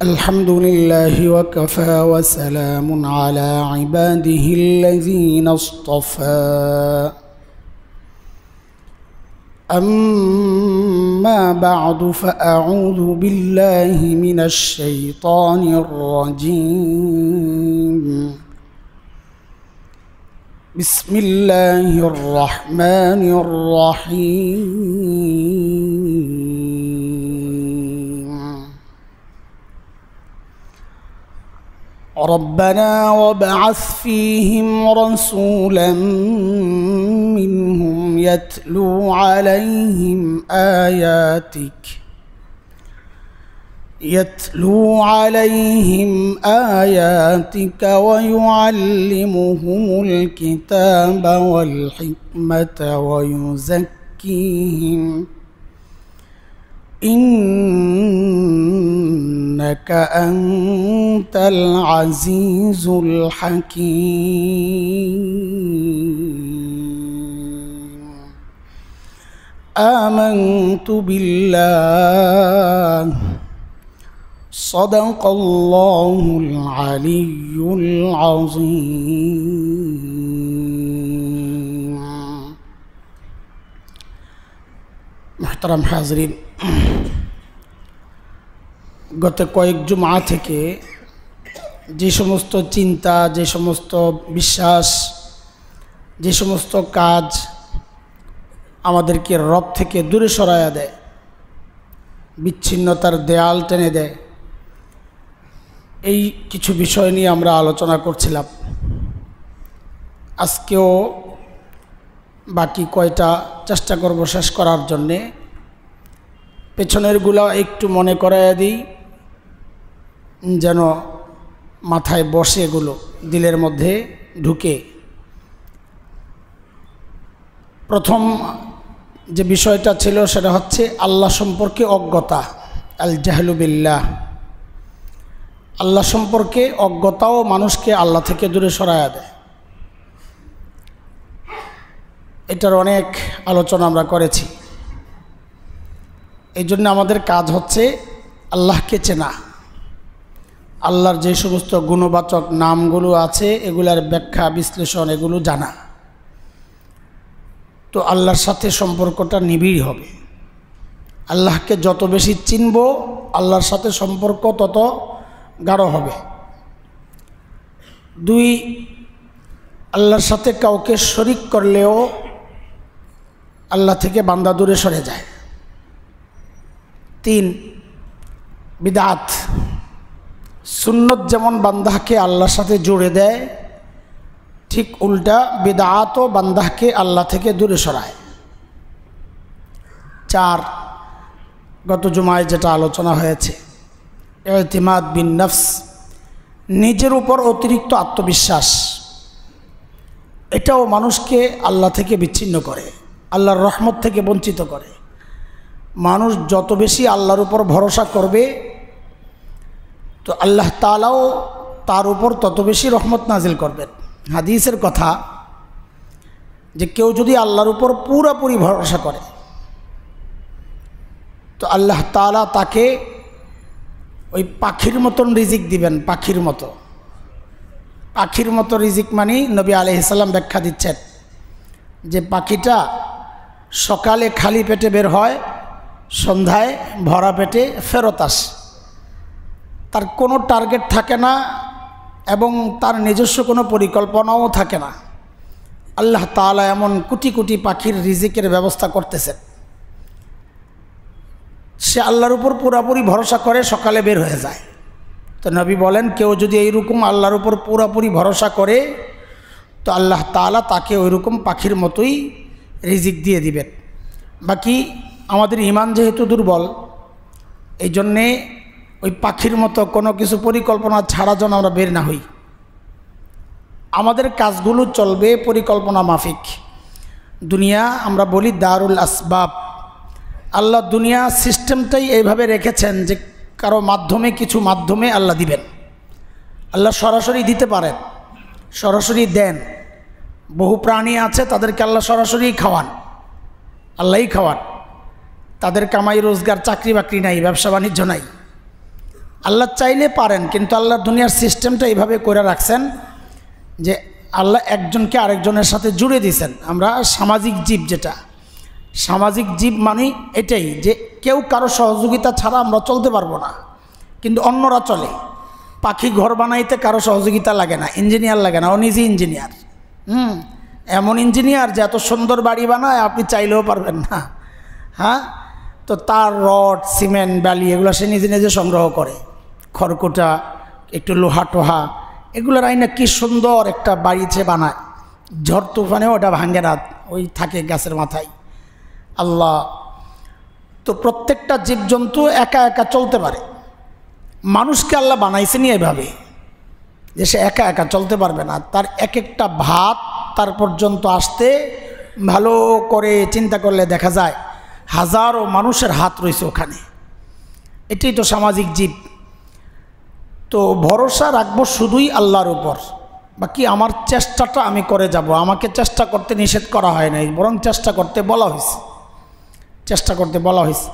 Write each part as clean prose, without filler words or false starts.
الحمد لله وكفى وسلام على عباده الذين اصطفى أما بعد فأعوذ بالله من الشيطان الرجيم بسم الله الرحمن الرحيم ربنا وابعث فيهم رسولا منهم يتلو عليهم آياتك ويعلمهم الكتاب والحكمة ويزكيهم إنك أنت العزيز الحكيم آمنت بالله صدق الله العلي العظيم محترم حاضرين গত কয়েক জুমা থেকে যে সমস্ত চিন্তা, যে সমস্ত বিশ্বাস, যে সমস্ত কাজ আমাদেরকে রব থেকে দূরে সরায়া দেয়, বিচ্ছিন্নতার দেয়াল টেনে দেয়, এই কিছু বিষয় নিয়ে আমরা আলোচনা করছিলাম। আজকেও বাকি কয়টা চেষ্টা করব শেষ করার জন্যে। পেছনেরগুলো একটু মনে করাইয়া দিই যেন মাথায় বসে, এগুলো দিলের মধ্যে ঢুকে। প্রথম যে বিষয়টা ছিল সেটা হচ্ছে আল্লাহ সম্পর্কে অজ্ঞতা, আল জাহলু বিল্লাহ। আল্লাহ সম্পর্কে অজ্ঞতাও মানুষকে আল্লাহ থেকে দূরে সরায়া দেয়। এটার অনেক আলোচনা আমরা করেছি। এই জন্য আমাদের কাজ হচ্ছে আল্লাহকে চেনা, আল্লাহর যে সমস্ত গুণবাচক নামগুলো আছে এগুলার ব্যাখ্যা বিশ্লেষণ এগুলো জানা। তো আল্লাহর সাথে সম্পর্কটা নিবিড় হবে। আল্লাহকে যত বেশি চিনব আল্লাহর সাথে সম্পর্ক তত গাঢ় হবে। দুই, আল্লাহর সাথে কাউকে শরিক করলেও আল্লাহ থেকে বান্দা দূরে সরে যায়। তিন, বিদআত, সুন্নত যেমন বান্দাকে আল্লাহর সাথে জুড়ে দেয়, ঠিক উল্টা বিদআতও বান্দাকে আল্লাহ থেকে দূরে সরায়। চার, গত জুমায় যেটা আলোচনা হয়েছে, ইতিমাদ বিন নফস, নিজের উপর অতিরিক্ত আত্মবিশ্বাস, এটাও মানুষকে আল্লাহ থেকে বিচ্ছিন্ন করে, আল্লাহর রহমত থেকে বঞ্চিত করে। মানুষ যত বেশি আল্লাহর উপর ভরসা করবে তো আল্লাহ তাআলাও তার উপর তত বেশি রহমত নাজিল করবেন। হাদিসের কথা যে কেউ যদি আল্লাহর উপর পুরোপুরি ভরসা করে তো আল্লাহ তাআলা তাকে ওই পাখির মতন রিজিক দিবেন। পাখির মতো রিজিক মানে নবী আলাইহিস সালাম ব্যাখ্যা দিচ্ছেন যে পাখিটা সকালে খালি পেটে বের হয়, সন্ধ্যায় ভরা পেটে ফেরত আসে। তার কোনো টার্গেট থাকে না এবং তার নিজস্ব কোনো পরিকল্পনাও থাকে না। আল্লাহ তাআলা এমন কোটি কোটি পাখির রিজিকের ব্যবস্থা করতেছেন। সে আল্লাহর উপর পুরোপুরি ভরসা করে সকালে বের হয়ে যায়। তো নবী বলেন কেউ যদি এইরকম আল্লাহর উপর পুরোপুরি ভরসা করে তো আল্লাহ তাআলা তাকে ওইরকম পাখির মতোই রিজিক দিয়ে দিবেন। বাকি আমাদের ঈমান যেহেতু দুর্বল, এই জন্যে ওই পাখির মতো কোনো কিছু পরিকল্পনা ছাড়া যেন আমরা বের না হই। আমাদের কাজগুলো চলবে পরিকল্পনা মাফিক। দুনিয়া আমরা বলি দারুল আসবাব। আল্লাহ দুনিয়া সিস্টেমটাই এইভাবে রেখেছেন যে কারো মাধ্যমে কিছু মাধ্যমে আল্লাহ দিবেন। আল্লাহ সরাসরি দিতে পারেন, সরাসরি দেন। বহু প্রাণী আছে তাদেরকে আল্লাহ সরাসরি খাওয়ান, আল্লাহই খাওয়ান। তাদের কামাই রোজগার চাকরি বাকরি নাই, ব্যবসা বাণিজ্য নাই। আল্লাহ চাইলে পারেন, কিন্তু আল্লাহ দুনিয়ার সিস্টেমটা এইভাবে করে রাখছেন যে আল্লাহ একজনকে আরেকজনের সাথে জুড়ে দিয়েছেন। আমরা সামাজিক জীব, যেটা সামাজিক জীব মানে এটাই যে কেউ কারো সহযোগিতা ছাড়া আমরা চলতে পারবো না, কিন্তু অন্যরা চলে। পাখি ঘর বানাইতে কারো সহযোগিতা লাগে না, ইঞ্জিনিয়ার লাগে না, ও নিজে ইঞ্জিনিয়ার। এমন ইঞ্জিনিয়ার যে এত সুন্দর বাড়ি বানায় আপনি চাইলেও পারবেন না। হ্যাঁ, তো তার রড, সিমেন্ট, বালি এগুলো সে নিজে নিজে সংগ্রহ করে, খড়কুটা, একটু লোহা টোহা, এগুলোর আইনা কি সুন্দর একটা বাড়িতে বানায়। ঝড় তুফানে ওটা ভাঙে না, ওই থাকে গাছের মাথায়। আল্লাহ তো প্রত্যেকটা জীবজন্তু একা একা চলতে পারে। মানুষকে আল্লাহ বানাইছেনি এভাবে যে সে একা একা চলতে পারবে না। তার এক একটা ভাত তার পর্যন্ত আসতে ভালো করে চিন্তা করলে দেখা যায় হাজারো মানুষের হাত রয়েছে ওখানে। এটাই তো সামাজিক জীব। তো ভরসা রাখবো শুধুই আল্লাহর উপর। বাকি আমার চেষ্টাটা আমি করে যাব, আমাকে চেষ্টা করতে নিষেধ করা হয় নাই, বরং চেষ্টা করতে বলা হয়েছে, চেষ্টা করতে বলা হয়েছে।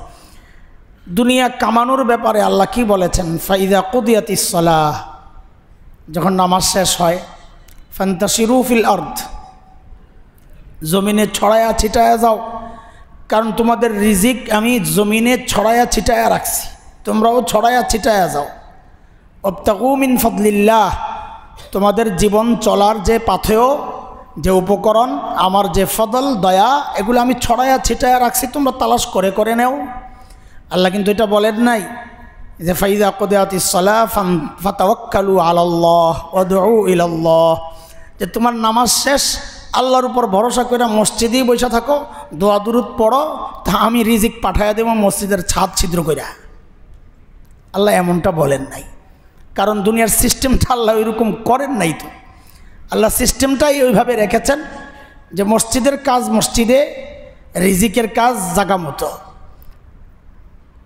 দুনিয়া কামানোর ব্যাপারে আল্লাহ কি বলেছেন? ফাইদা কুদিয়াতিস সালাহ, যখন নামাজ শেষ হয়, ফান্তাশিরু ফিল আরদ, জমিনে ছড়ায়া ছিটায়া যাও, কারণ তোমাদের রিজিক আমি জমিনে ছড়ায়া ছিটায়া রাখছি, তোমরাও ছড়ায়া ছিটায়া যাও। ওয়াবতাগু মিন ফাদলিল্লাহ, তোমাদের জীবন চলার যে পাথেয়, যে উপকরণ, আমার যে ফদল, দয়া, এগুলো আমি ছড়ায়া ছিটায়া রাখছি, তোমরা তালাশ করে করে নেও। আল্লাহ কিন্তু এটা বলেন নাই যে ফাইদা কুদিয়াতিস সালাহ ফাতাওয়াক্কালু আলাল্লাহ ওয়াদউ ইলাল্লাহ, যে তোমার নামাজ শেষ, আল্লাহর উপর ভরসা করে মসজিদেই বসে থাকো, দোয়া দুরুদ পড়ো, তা আমি রিজিক পাঠাইয়া দেব মসজিদের ছাদ ছিদ্র কইরা। আল্লাহ এমনটা বলেন নাই, কারণ দুনিয়ার সিস্টেমটা আল্লাহ ওইরকম করেন নাই। তো আল্লাহ সিস্টেমটাই ওইভাবে রেখেছেন যে মসজিদের কাজ মসজিদে, রিজিকের কাজ জাগা মতো।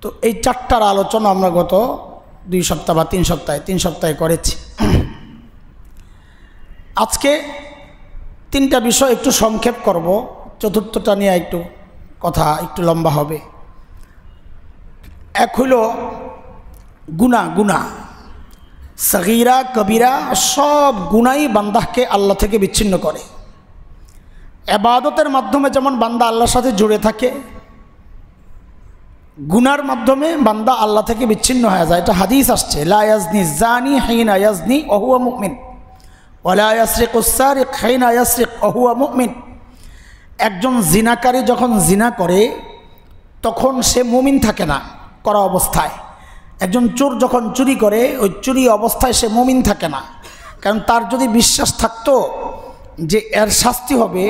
তো এই চারটার আলোচনা আমরা গত 2 সপ্তাহ বা 3 সপ্তাহে করেছি। আজকে 3টা বিষয় একটু সংক্ষেপ করব, চতুর্থটা নিয়ে একটু কথা একটু লম্বা হবে। এক হইল গুনাহ, সগীরা কবিরা, সব গুনাই বান্দাকে আল্লাহ থেকে বিচ্ছিন্ন করে। ইবাদতের মাধ্যমে যেমন বান্দা আল্লাহর সাথে জুড়ে থাকে, গুনার মাধ্যমে বান্দা আল্লাহ থেকে বিচ্ছিন্ন হয়ে যায়। এটা হাদিস আসছে, লা ইয়াজনি জানি হিনা ইয়াজনি ওয়া হুয়া মুমিন ওয়া লা ইয়াসরিকুস সারিক হিনা ইয়াসরিক ওয়া হুয়া মুমিন। একজন জিনাকারী যখন জিনা করে তখন সে মুমিন থাকে না করা অবস্থায়। একজন চোর যখন চুরি করে ওই চুরি অবস্থায় সে মুমিন থাকে না, কারণ তার যদি বিশ্বাস থাকতো যে এর শাস্তি হবে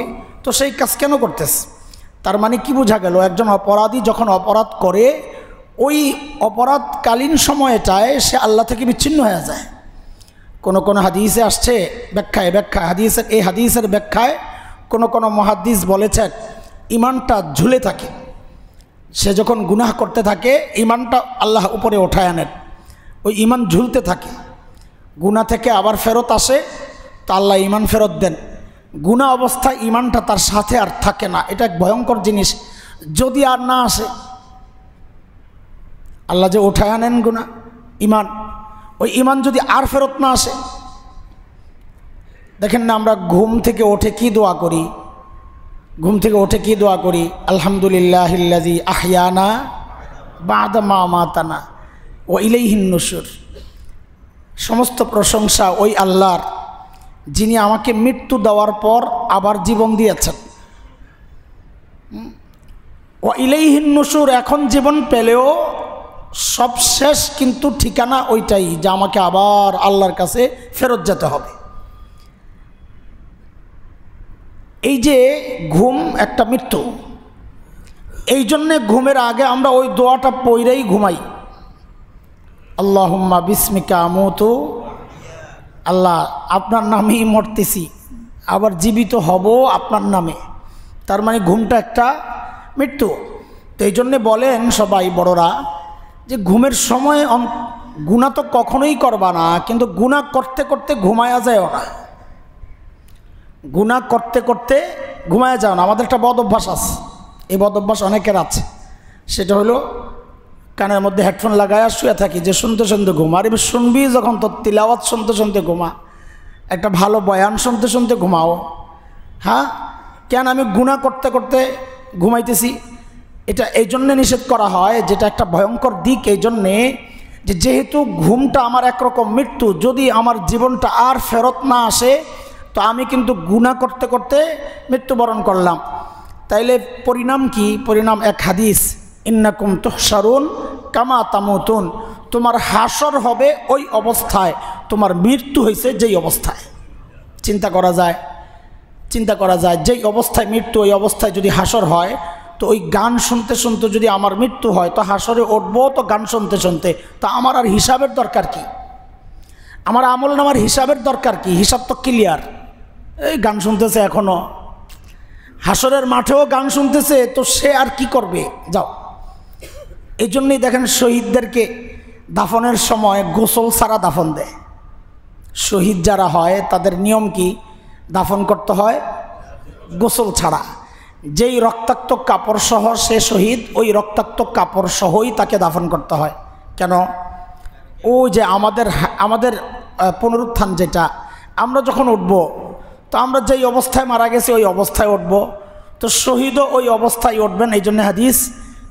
তো সেই কাজ কেন করতেছে। তার মানে কি বোঝা গেল? একজন অপরাধী যখন অপরাধ করে ওই অপরাধকালীন সময়টায় সে আল্লাহ থেকে বিচ্ছিন্ন হয়ে যায়। কোন কোন হাদিসে আসছে, ব্যাখ্যায় হাদিসের এই হাদিসের ব্যাখ্যায় কোন মুহাদ্দিস বলেছেন ঈমানটা ঝুলে থাকে। সে যখন গুনাহ করতে থাকে ঈমানটা আল্লাহ উপরে ওঠায় আনেন, ওই ঈমান ঝুলতে থাকে। গুনাহ থেকে আবার ফেরত আসে তো আল্লাহ ঈমান ফেরত দেন। গুনাহ অবস্থায় ঈমানটা তার সাথে আর থাকে না। এটা এক ভয়ঙ্কর জিনিস। যদি আর না আসে, আল্লাহ যে ওঠায় আনেন গুনাহ, ঈমান, ওই ঈমান যদি আর ফেরত না আসে, দেখেন না আমরা ঘুম থেকে ওঠে কি দোয়া করি? ঘুম থেকে ওঠে কি দোয়া করি? আলহামদুলিল্লাহিল্লাযী আহইয়ানা বা'দা মা আমাতানা ওয়া ইলাইহিন নুশুর। সমস্ত প্রশংসা ওই আল্লাহর, যিনি আমাকে মৃত্যু দেওয়ার পর আবার জীবন দিয়েছেন। ওয়া ইলাইহিন নুশুর, এখন জীবন পেলেও সব শেষ, কিন্তু ঠিকানা ওইটাই যে আমাকে আবার আল্লাহর কাছে ফেরত যেতে হবে। এই যে ঘুম একটা মৃত্যু, এই জন্যে ঘুমের আগে আমরা ওই দোয়াটা পড়েই ঘুমাই। আল্লাহুম্মা বিসমিকা আমুতু, আল্লাহ আপনার নামেই মরতেছি, আবার জীবিত হব আপনার নামে। তার মানে ঘুমটা একটা মৃত্যু। তো এই জন্যে বলেন সবাই বড়রা যে ঘুমের সময় গুনাহ তো কখনোই করবা না, কিন্তু গুনাহ করতে করতে ঘুমায়া যায়ও না। গুনাহ করতে করতে ঘুমায়া যাও না। আমাদের একটা বদ অভ্যাস আছে, এই বদ অভ্যাস অনেকের আছে। সেটা হলো কানের মধ্যে হেডফোন লাগায় শুয়ে থাকি যে শুনতে শুনতে ঘুমা। আর এবার শুনবি যখন তোর তিলাওয়াত শুনতে শুনতে ঘুমা, একটা ভালো বয়ান শুনতে শুনতে ঘুমাও। হ্যাঁ, কেন আমি গুনাহ করতে করতে ঘুমাইতেছি? এটা এই জন্যে নিষেধ করা হয়, যেটা একটা ভয়ঙ্কর দিক এই জন্যে যে যেহেতু ঘুমটা আমার একরকম মৃত্যু, যদি আমার জীবনটা আর ফেরত না আসে তো আমি কিন্তু গুনাহ করতে করতে মৃত্যুবরণ করলাম। তাইলে পরিণাম কি? পরিণাম এক হাদিস, ইন্নাকুম তুহশারুন কামা তামুতুন, তোমার হাসর হবে ওই অবস্থায় তোমার মৃত্যু হয়েছে যেই অবস্থায়। চিন্তা করা যায়, চিন্তা করা যায় যেই অবস্থায় মৃত্যু ওই অবস্থায় যদি হাসর হয়, তো ওই গান শুনতে শুনতে যদি আমার মৃত্যু হয় তো হাসরে উঠবো তো গান শুনতে শুনতে, তা আমার আর হিসাবের দরকার কি? আমার আমল নামার হিসাবের দরকার কি? হিসাব তো ক্লিয়ার। এই গান শুনতেছে এখনো, হাসরের মাঠেও গান শুনতেছে, তো সে আর কি করবে? যাও। এই জন্যই দেখেন শহীদদেরকে দাফনের সময় গোসল ছাড়া দাফন দেয়। শহীদ যারা হয় তাদের নিয়ম কি? দাফন করতে হয় গোসল ছাড়া। যেই রক্তাক্ত কাপড় সহ সে শহীদ, ওই রক্তাক্ত কাপড় সহই তাকে দাফন করতে হয়। কেন? ও যে আমাদের পুনরুত্থান, যেটা আমরা যখন উঠব তো আমরা যেই অবস্থায় মারা গেছি ওই অবস্থায় উঠব, তো শহীদও ওই অবস্থায় উঠবেন। এই জন্য হাদিস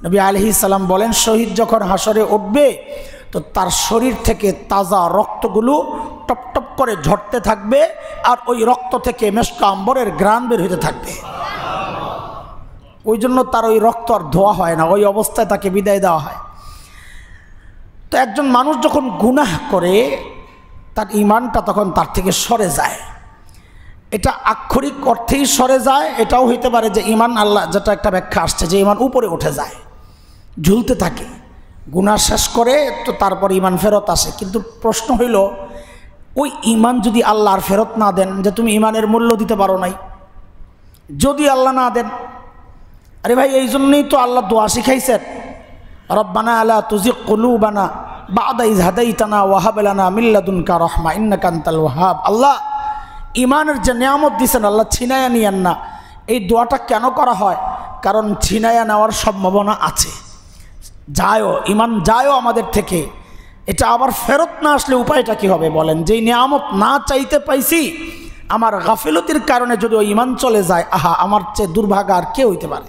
নবী আলাইহিস সালাম বলেন, শহীদ যখন হাসরে উঠবে তো তার শরীর থেকে তাজা রক্তগুলো টপ টপ করে ঝরতে থাকবে, আর ওই রক্ত থেকে মেশকা আম্বরের ঘ্রাণ বের হতে থাকবে। ওই জন্য তার ওই রক্ত আর ধোয়া হয় না, ওই অবস্থায় তাকে বিদায় দেওয়া হয়। তো একজন মানুষ যখন গুনাহ করে তার ঈমানটা তখন তার থেকে সরে যায়। এটা আক্ষরিক অর্থেই সরে যায়, এটাও হইতে পারে যে ঈমান, আল্লাহ যেটা একটা ব্যাখ্যা আসছে যে ঈমান উপরে উঠে যায়, ঝুলতে থাকে। গুনাহ শেষ করে তো তারপর ঈমান ফেরত আসে। কিন্তু প্রশ্ন হইল, ওই ঈমান যদি আল্লাহ আর ফেরত না দেন, যে তুমি ঈমানের মূল্য দিতে পারো নাই, যদি আল্লাহ না দেন, আরে ভাই এই জন্যই তো আল্লাহ দোয়া শিখাইছেন, রব্বানা লা তুজিগ কুলুবানা বা'দা ইয হাদাইতানা ওয়া হাব লানা মিন লাদুনকা রাহমা ইন্নাকা আনতাল ওয়াহ্হাব। আল্লাহ ঈমানের যে নিয়ামত দিয়েছেন আল্লাহ ছিনায়া নিয়েন না। এই দোয়াটা কেন করা হয়? কারণ ছিনায়া নেওয়ার সম্ভাবনা আছে, যায়ও, ঈমান যায়ও আমাদের থেকে, এটা আবার ফেরত না আসলে উপায়টা কী হবে বলেন? যেই নিয়ামত না চাইতে পাইছি, আমার গাফিলতির কারণে যদি ওই ঈমান চলে যায়, আহা, আমার চেয়ে দুর্ভাগা আর কে হইতে পারে?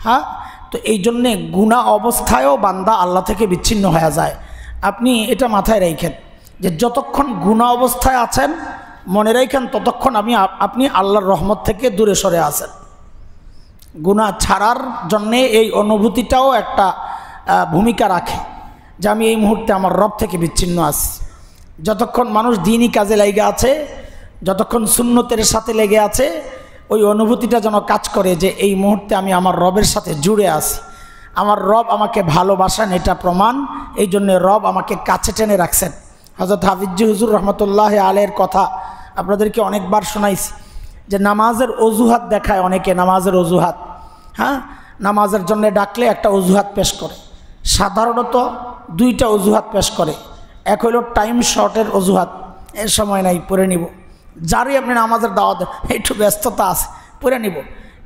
হ্যাঁ, তো এই জন্যে গুনাহ অবস্থায়ও বান্দা আল্লাহ থেকে বিচ্ছিন্ন হয়ে যায়। আপনি এটা মাথায় রাখেন যে যতক্ষণ গুনাহ অবস্থায় আছেন, মনে রাখেন ততক্ষণ আপনি আল্লাহর রহমত থেকে দূরে সরে আছেন। গুনাহ ছাড়ার জন্যে এই অনুভূতিটাও একটা ভূমিকা রাখে যে আমি এই মুহূর্তে আমার রব থেকে বিচ্ছিন্ন আছি। যতক্ষণ মানুষ দ্বীনি কাজে লেগে আছে, যতক্ষণ সুন্নতের সাথে লেগে আছে, ওই অনুভূতিটা যেন কাজ করে যে এই মুহূর্তে আমি আমার রবের সাথে জুড়ে আছি, আমার রব আমাকে ভালোবাসেন, এটা প্রমাণ। এই জন্যে রব আমাকে কাছে টেনে রাখছেন। হযরত হাফিজ হুজুর রহমতুল্লাহ আলাইহির কথা আপনাদেরকে অনেকবার শোনাইছি যে নামাজের অজুহাত দেখায় অনেকে, নামাজের অজুহাত। হ্যাঁ, নামাজের জন্য ডাকলে একটা অজুহাত পেশ করে, সাধারণত দুইটা অজুহাত পেশ করে। এক হইল টাইম শর্টের অজুহাত, এর সময় নাই, পড়ে নিব। যারই আপনি নামাজের দাওয়াত দেন, একটু ব্যস্ততা আছে, পড়ে নিব,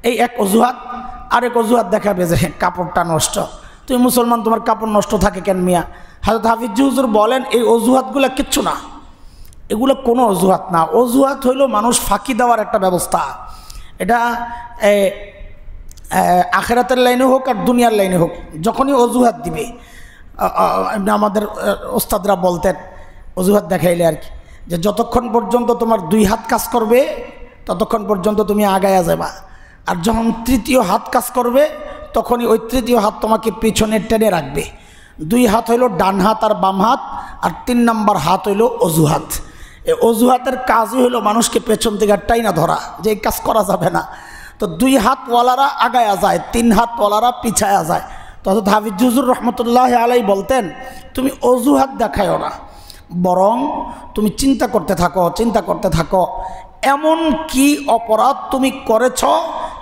এই এক অজুহাত। আরেক অজুহাত দেখাবে যে কাপড়টা নষ্ট, তুমি মুসলমান, তোমার কাপড় নষ্ট থাকে কেন মিয়া? হযরত হাফিজ হুজুর বলেন এই অজুহাতগুলো কিচ্ছু না, এগুলো কোনো অজুহাত না। অজুহাত হইল মানুষ ফাঁকি দেওয়ার একটা ব্যবস্থা। এটা আখিরাতের লাইনে হোক আর দুনিয়ার লাইনে হোক, যখনই অজুহাত দিবে, আমাদের ওস্তাদরা বলতেন অজুহাত দেখাইলে আর কি, যে যতক্ষণ পর্যন্ত তোমার দুই হাত কাজ করবে ততক্ষণ পর্যন্ত তুমি আগায়া যাবা, আর যখন তৃতীয় হাত কাজ করবে তখনই ওই তৃতীয় হাত তোমাকে পিছনে টেনে রাখবে। দুই হাত হইল ডান হাত আর বাম হাত, আর 3 নম্বর হাত হইল অজুহাত। এই অজুহাতের কাজই হইল মানুষকে পেছন থেকে টাইনা ধরা, যে এই কাজ করা যাবে না। তো 2 হাতওয়ালারা আগায়া যায়, 3 হাতওয়ালারা পিছায়া যায়। তো হযরত হাফিজ হুজুর রহমতুল্লাহ আলাইহি বলতেন, তুমি অজুহাত দেখায়ও না, বরং তুমি চিন্তা করতে থাকো, চিন্তা করতে থাকো এমন কি অপরাধ তুমি করেছ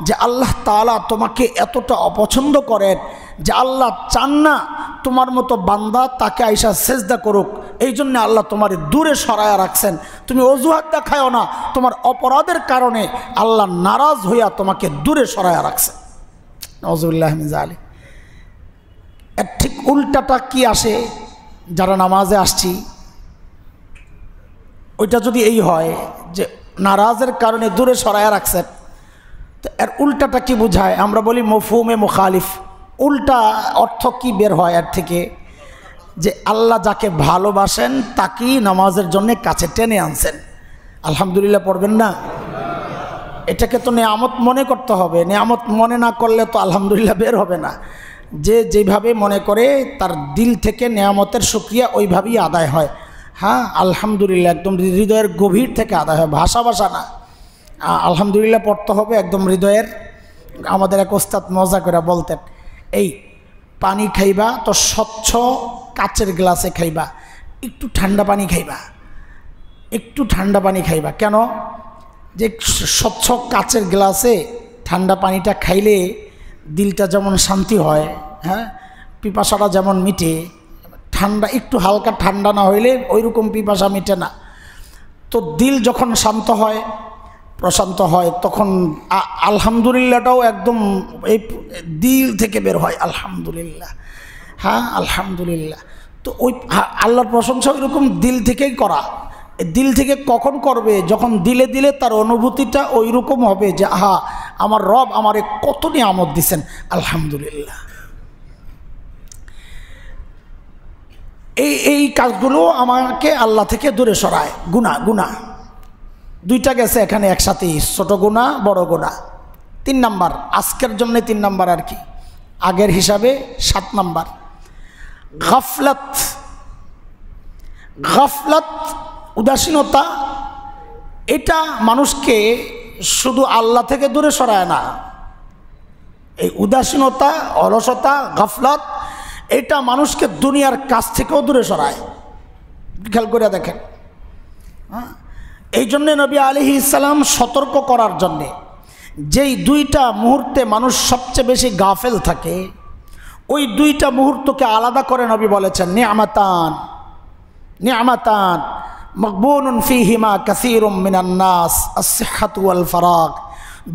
যে আল্লাহ তাআলা তোমাকে এতটা অপছন্দ করেন যে আল্লাহ চান না তোমার মতো বান্দা তাকে আইসা সেজদা করুক, এই জন্য আল্লাহ তোমার দূরে সরায়া রাখছেন। তুমি অজুহাত দেখায়ও না, তোমার অপরাধের কারণে আল্লাহ নারাজ হইয়া তোমাকে দূরে সরায়া রাখছেন। নাউযুবিল্লাহি মিন যালিক। ঠিক উল্টাটা কি আসে, যারা নামাজে আসছি ওইটা যদি এই হয় যে নারাজের কারণে দূরে সরায়া রাখছেন, তো এর উল্টাটা কি বোঝায়? আমরা বলি মফহুমে মুখালিফ। উল্টা অর্থ কি বের হয় এর থেকে? যে আল্লাহ যাকে ভালোবাসেন তাকেই নামাজের জন্য কাছে টেনে আনছেন। আলহামদুলিল্লাহ পড়বেন না? এটাকে তো নেয়ামত মনে করতে হবে। নেয়ামত মনে না করলে তো আলহামদুলিল্লাহ বের হবে না। যে যেভাবে মনে করে তার দিল থেকে নেয়ামতের শুকরিয়া ওইভাবেই আদায় হয়। হ্যাঁ, আলহামদুলিল্লাহ একদম হৃদয়ের গভীর থেকে আদায় হয়, ভাষা ভাষা না। আলহামদুলিল্লাহ পড়তে হবে একদম হৃদয়ের। আমাদের এক ওস্তাদ মজা করে বলতেন, এই পানি খাইবা তো স্বচ্ছ কাচের গ্লাসে খাইবা, একটু ঠান্ডা পানি খাইবা, একটু ঠান্ডা পানি খাইবা। কেন? যে স্বচ্ছ কাচের গ্লাসে ঠান্ডা পানিটা খাইলে দিলটা যেমন শান্তি হয়, হ্যাঁ, পিপাসাটা যেমন মিটে, ঠান্ডা একটু হালকা ঠান্ডা না হইলে ওইরকম পিপাসা মিটে না। তো দিল যখন শান্ত হয়, প্রশান্ত হয়, তখন আলহামদুলিল্লাহটাও একদম এই দিল থেকে বের হয়। আলহামদুলিল্লাহ, হ্যাঁ আলহামদুলিল্লাহ। তো ওই আল্লাহর প্রশংসা ওইরকম দিল থেকেই করা। দিল থেকে কখন করবে? যখন দিলে দিলে তার অনুভূতিটা ওই রকম হবে যে আহা, আমার রব আমারে কত নিয়ামত দিছেন, আলহামদুলিল্লাহ। এই কাজগুলো আমাকে আল্লাহ থেকে দূরে সরায়। গুনাহ দুইটা গেছে এখানে একসাথেই, ছোট গুনাহ বড় গুনাহ। 3 নাম্বার, আজকের জন্য 3 নাম্বার আর কি, আগের হিসাবে 7 নাম্বার। গাফলাত, উদাসীনতা, এটা মানুষকে শুধু আল্লাহ থেকে দূরে সরায় না। এই উদাসীনতা, অলসতা, গাফলাত, এটা মানুষকে দুনিয়ার কাছ থেকেও দূরে সরায়। খেয়াল করে দেখেন। এই জন্যে নবী আলাইহিস সালাম সতর্ক করার জন্যে, যেই 2টা মুহূর্তে মানুষ সবচেয়ে বেশি গাফেল থাকে, ওই 2টা মুহূর্তকে আলাদা করে নবী বলেছেন নিয়ামাতান মাকবুনুন ফীহিমা কাসীরুম মিনান নাস আস-সিহহাতু ওয়াল ফারাগ।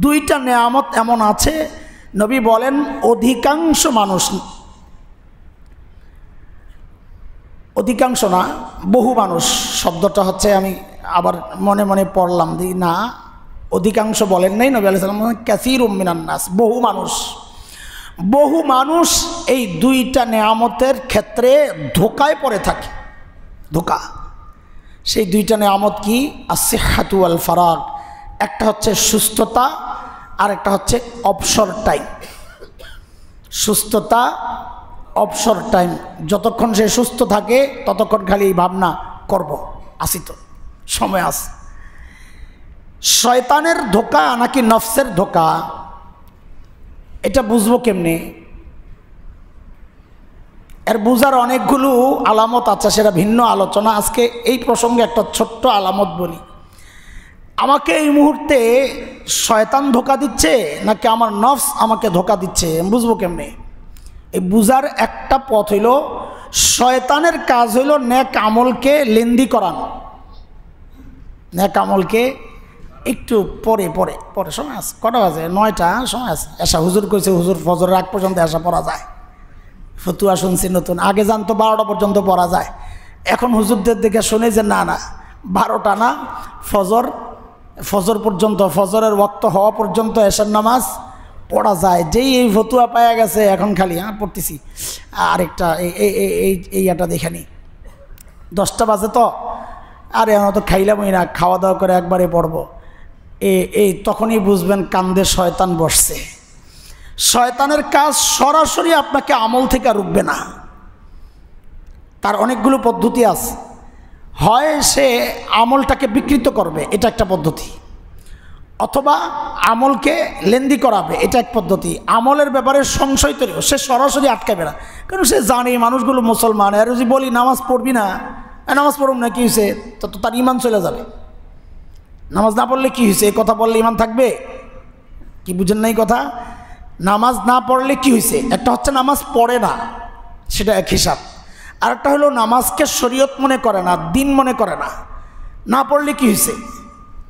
2টা নেয়ামত এমন আছে, নবী বলেন অধিকাংশ মানুষ, অধিকাংশ না বহু মানুষ, শব্দটা হচ্ছে আমি আবার মনে মনে পড়লাম দি না, অধিকাংশ বলেন নাই নবী আলাইহিস সালাম, কাসীরুম মিনান নাস, বহু মানুষ এই 2টা নেয়ামতের ক্ষেত্রে ধোকায় পড়ে থাকে। ধোকা। সেই 2টা নেয়ামত কি? আস-সিহহাতু ওয়াল ফারাগ। একটা হচ্ছে সুস্থতা, আর একটা হচ্ছে অবসর টাইম। সুস্থতা, অবসর টাইম। যতক্ষণ সে সুস্থ থাকে ততক্ষণ খালি ভাবনা করব, আসি তো সময় আস। শয়তানের ধোকা নাকি নফসের ধোকা, এটা বুঝবো কেমনে? এর বুঝার অনেকগুলো আলামত আছে, সেটা ভিন্ন আলোচনা। আজকে এই প্রসঙ্গে একটা ছোট্ট আলামত বলি। আমাকে এই মুহূর্তে শয়তান ধোকা দিচ্ছে নাকি আমার নফস আমাকে ধোকা দিচ্ছে, বুঝবো কেমনে? এই বুঝার একটা পথ হইল, শয়তানের কাজ হইল নেক আমলকে লেন্দি করানো। নেক আমলকে একটু পরে সময় আছে, কটা বাজে? 9টা, সময় আছে। এসা হুজুর কইছে হুজুর ফজরের আগ পর্যন্ত এসা পড়া যায়। ফতুয়া শুনছি নতুন, আগে জানতো 12টা পর্যন্ত পড়া যায়। এখন হুজুরদের দেখে শুনে যে না 12টা না, ফজর পর্যন্ত, ফজরের ওয়াক্ত হওয়া পর্যন্ত এশার নামাজ পড়া যায়। যেই এই ফতুয়া পাওয়া গেছে এখন খালি পড়তেছি, আরেকটা এইটা দেখে নি, 10টা বাজে তো, আরে আমরা তো খাইলামই না, খাওয়া দাওয়া করে একবারে পড়বো। এই তখনই বুঝবেন কান্দে শয়তান বসছে। শয়তানের কাজ সরাসরি আপনাকে আমল থেকে রুখবে না, তার অনেকগুলো পদ্ধতি আছে। হয় সে আমলটাকে বিকৃত করবে, এটা একটা পদ্ধতি, অথবা আমলকে লেন্দি করাবে, এটা এক পদ্ধতি। আমলের ব্যাপারে সংশয় তৈরি, সে সরাসরি আটকাবে না, কারণ সে জানে মানুষগুলো মুসলমান। আর যদি বলি নামাজ পড়বি না, নামাজ পড়ুম না, কী হয়েছে? তো তার ইমান চলে যাবে। নামাজ না পড়লে কী হয়েছে? এই কথা বললে ইমান থাকবে? কি বুঝেন নাই কথা? নামাজ না পড়লে কি হয়েছে? একটা হচ্ছে নামাজ পড়ে না, সেটা এক হিসাব। আর একটা হলো নামাজকে শরীয়ত মনে করে না, দিন মনে করে না। না পড়লে কি হয়েছে?